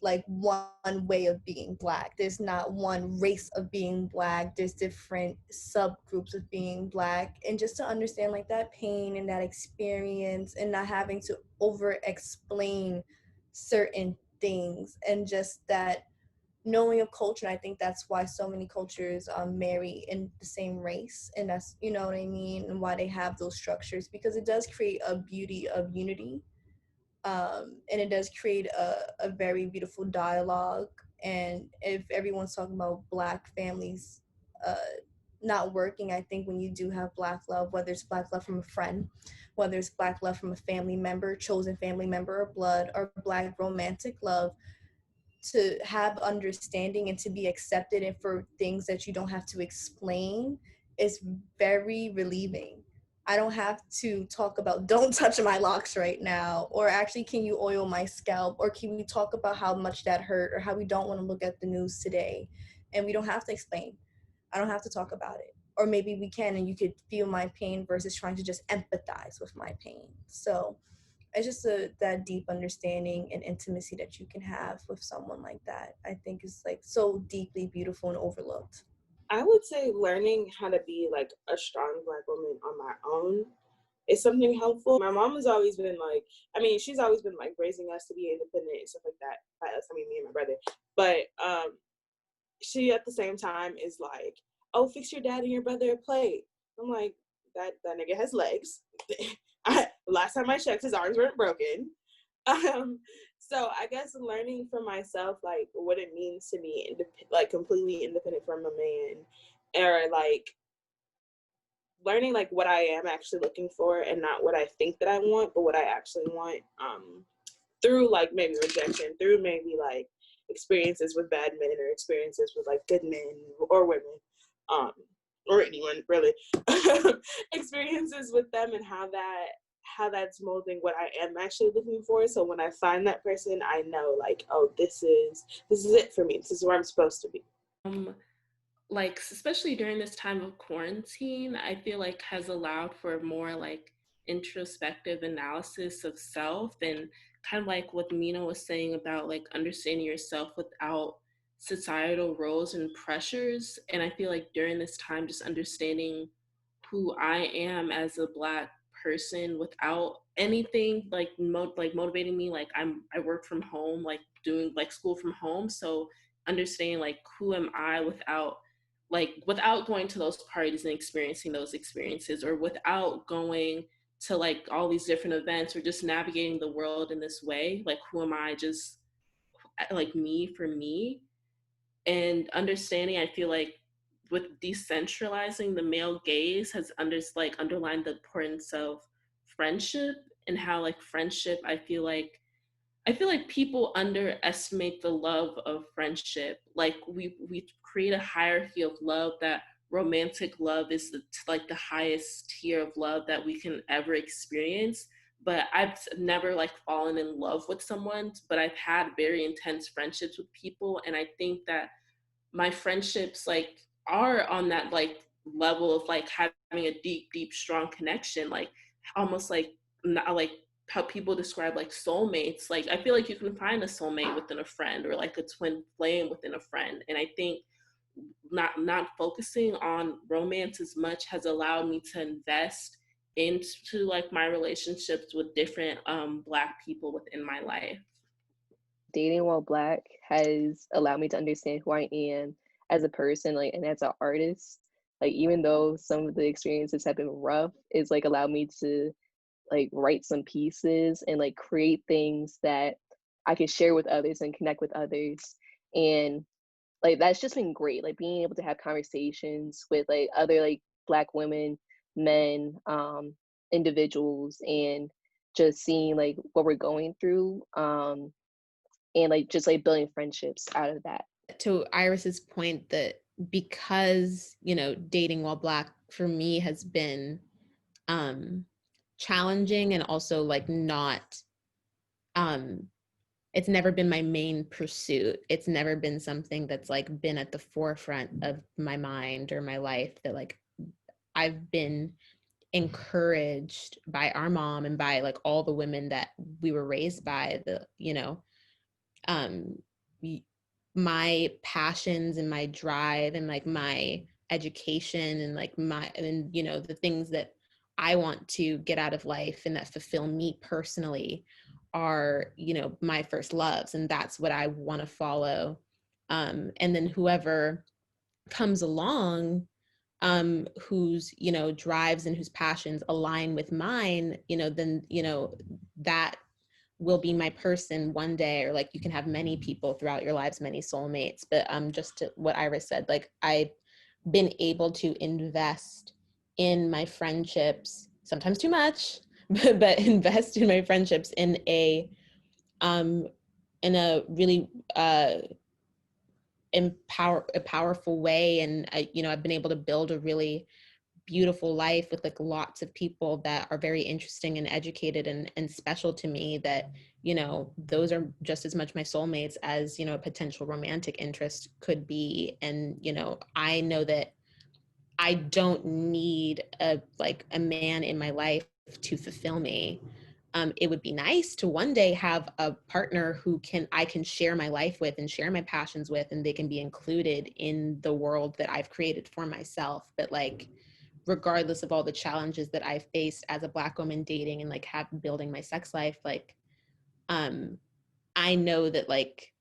like one way of being Black. There's not one race of being Black. There's different subgroups of being Black. And just to understand like that pain and that experience and not having to over explain certain things and just that knowing of culture. And I think that's why so many cultures marry in the same race, and that's, you know what I mean, and why they have those structures, because it does create a beauty of unity, and it does create a very beautiful dialogue. And if everyone's talking about Black families not working, I think when you do have Black love, whether it's Black love from a friend, whether it's Black love from a family member, chosen family member or blood, or Black romantic love, to have understanding and to be accepted and for things that you don't have to explain is very relieving. I don't have to talk about don't touch my locks right now, or actually can you oil my scalp, or can we talk about how much that hurt, or how we don't want to look at the news today, and we don't have to explain. I don't have to talk about it, or maybe we can and you could feel my pain versus trying to just empathize with my pain. So it's just that deep understanding and intimacy that you can have with someone like that, I think is like so deeply beautiful and overlooked. I would say learning how to be like a strong Black woman on my own is something helpful. My mom has always been like, I mean, she's always been like raising us to be independent and stuff like that. By us, I mean me and my brother. But she at the same time is like, oh, fix your dad and your brother a plate. I'm like, that nigga has legs. Last time I checked, his arms weren't broken. So I guess learning for myself, like what it means to be like completely independent from a man, or like learning like what I am actually looking for and not what I think that I want, but what I actually want, through like maybe rejection, through maybe like experiences with bad men or experiences with like good men or women, or anyone really, experiences with them, and how that's molding what I am actually looking for. So when I find that person, I know like, oh, this is it for me. This is where I'm supposed to be. Like especially during this time of quarantine, I feel like has allowed for more like introspective analysis of self, and kind of like what Mina was saying about like understanding yourself without societal roles and pressures. And I feel like during this time, just understanding who I am as a Black person without anything like motivating me. Like I work from home, like doing like school from home, so understanding like who am I without going to those parties and experiencing those experiences, or without going to like all these different events, or just navigating the world in this way. Like who am I, just like me for me. And understanding, I feel like with decentralizing the male gaze has underlined the importance of friendship, and how like friendship, I feel like people underestimate the love of friendship. Like we create a hierarchy of love, that romantic love is like the highest tier of love that we can ever experience. But I've never like fallen in love with someone, but I've had very intense friendships with people. And I think that my friendships like are on that like level of like having a deep strong connection, like almost like not like how people describe like soulmates. Like I feel like you can find a soulmate within a friend, or like a twin flame within a friend. And I think not focusing on romance as much has allowed me to invest into like my relationships with different Black people within my life. Dating while Black has allowed me to understand who I am as a person, like, and as an artist. Like, even though some of the experiences have been rough, it's like allowed me to like write some pieces and like create things that I can share with others and connect with others. And like that's just been great, like being able to have conversations with like other like Black women, men, individuals, and just seeing like what we're going through, and like just like building friendships out of that. To Iris's point, that because, you know, dating while Black for me has been challenging, and also like not it's never been my main pursuit. It's never been something that's like been at the forefront of my mind or my life, that like I've been encouraged by our mom and by like all the women that we were raised by, the, you know, my passions and my drive and like my education and like my, and you know, the things that I want to get out of life and that fulfill me personally are, you know, my first loves, and that's what I want to follow. And then whoever comes along, whose, you know, drives and whose passions align with mine, you know, then, you know, that will be my person one day. Or like, you can have many people throughout your lives, many soulmates. But just to what Iris said, like I've been able to invest in my friendships, sometimes too much, but invest in my friendships in a really a powerful way. And I, you know, I've been able to build a really beautiful life with like lots of people that are very interesting and educated and special to me, that, you know, those are just as much my soulmates as, you know, a potential romantic interest could be. And, you know, I know that I don't need a man in my life to fulfill me. It would be nice to one day have a partner who I can share my life with and share my passions with, and they can be included in the world that I've created for myself. But like, regardless of all the challenges that I faced as a Black woman dating and like building my sex life, like, I know that like,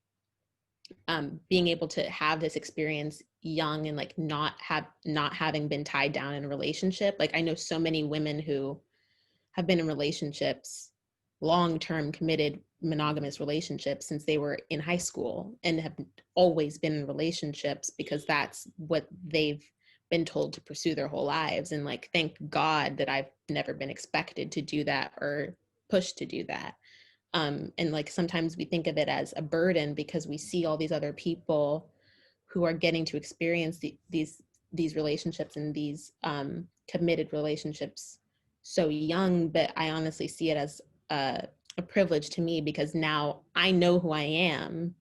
being able to have this experience young and like not having been tied down in a relationship. Like I know so many women who have been in relationships, long-term committed monogamous relationships, since they were in high school, and have always been in relationships because that's what they've been told to pursue their whole lives. And like, thank God that I've never been expected to do that or pushed to do that. And like, sometimes we think of it as a burden because we see all these other people who are getting to experience these relationships and these committed relationships so young. But I honestly see it as a privilege to me, because now I know who I am,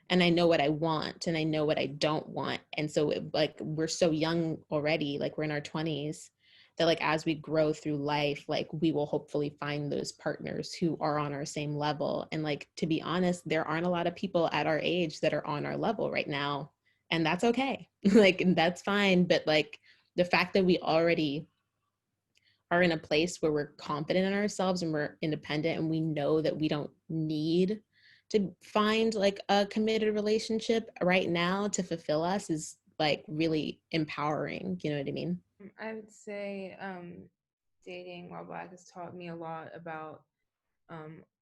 and I know what I want, and I know what I don't want. And so like, we're so young already, like we're in our 20s, that like, as we grow through life, like we will hopefully find those partners who are on our same level. And like, to be honest, there aren't a lot of people at our age that are on our level right now, and that's okay. Like, that's fine. But like, the fact that we already are in a place where we're confident in ourselves and we're independent, and we know that we don't need to find like a committed relationship right now to fulfill us, is like really empowering. You know what I mean? I would say dating while Black has taught me a lot about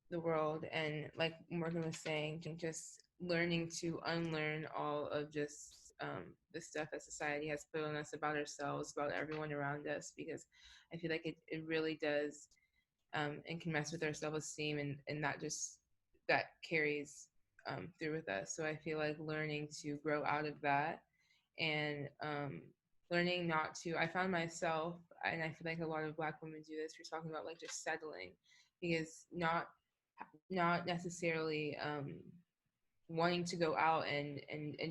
the world, and like Morgan was saying, just learning to unlearn all of just the stuff that society has put on us about ourselves, about everyone around us, because I feel like it really does and can mess with our self-esteem, and not just that carries through with us. So I feel like learning to grow out of that, and learning not to, I found myself, and I feel like a lot of Black women do this, we're talking about like just settling, because not necessarily wanting to go out and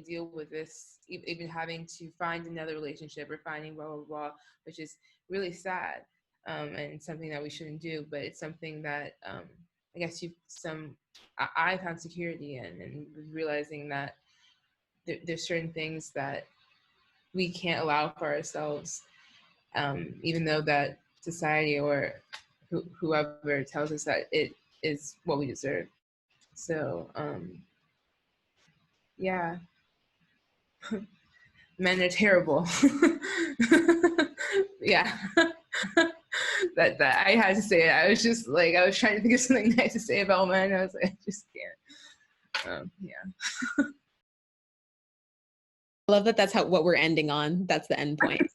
deal with this, even having to find another relationship or finding blah blah blah, which is really sad, and something that we shouldn't do. But it's something that I guess I found security in, and realizing that there's certain things that we can't allow for ourselves, even though that society or whoever tells us that it is what we deserve. So yeah, men are terrible. Yeah. that I had to say it. I was just like, I was trying to think of something nice to say about men. I was like, I just can't. Yeah. I love that that's what we're ending on. That's the end point.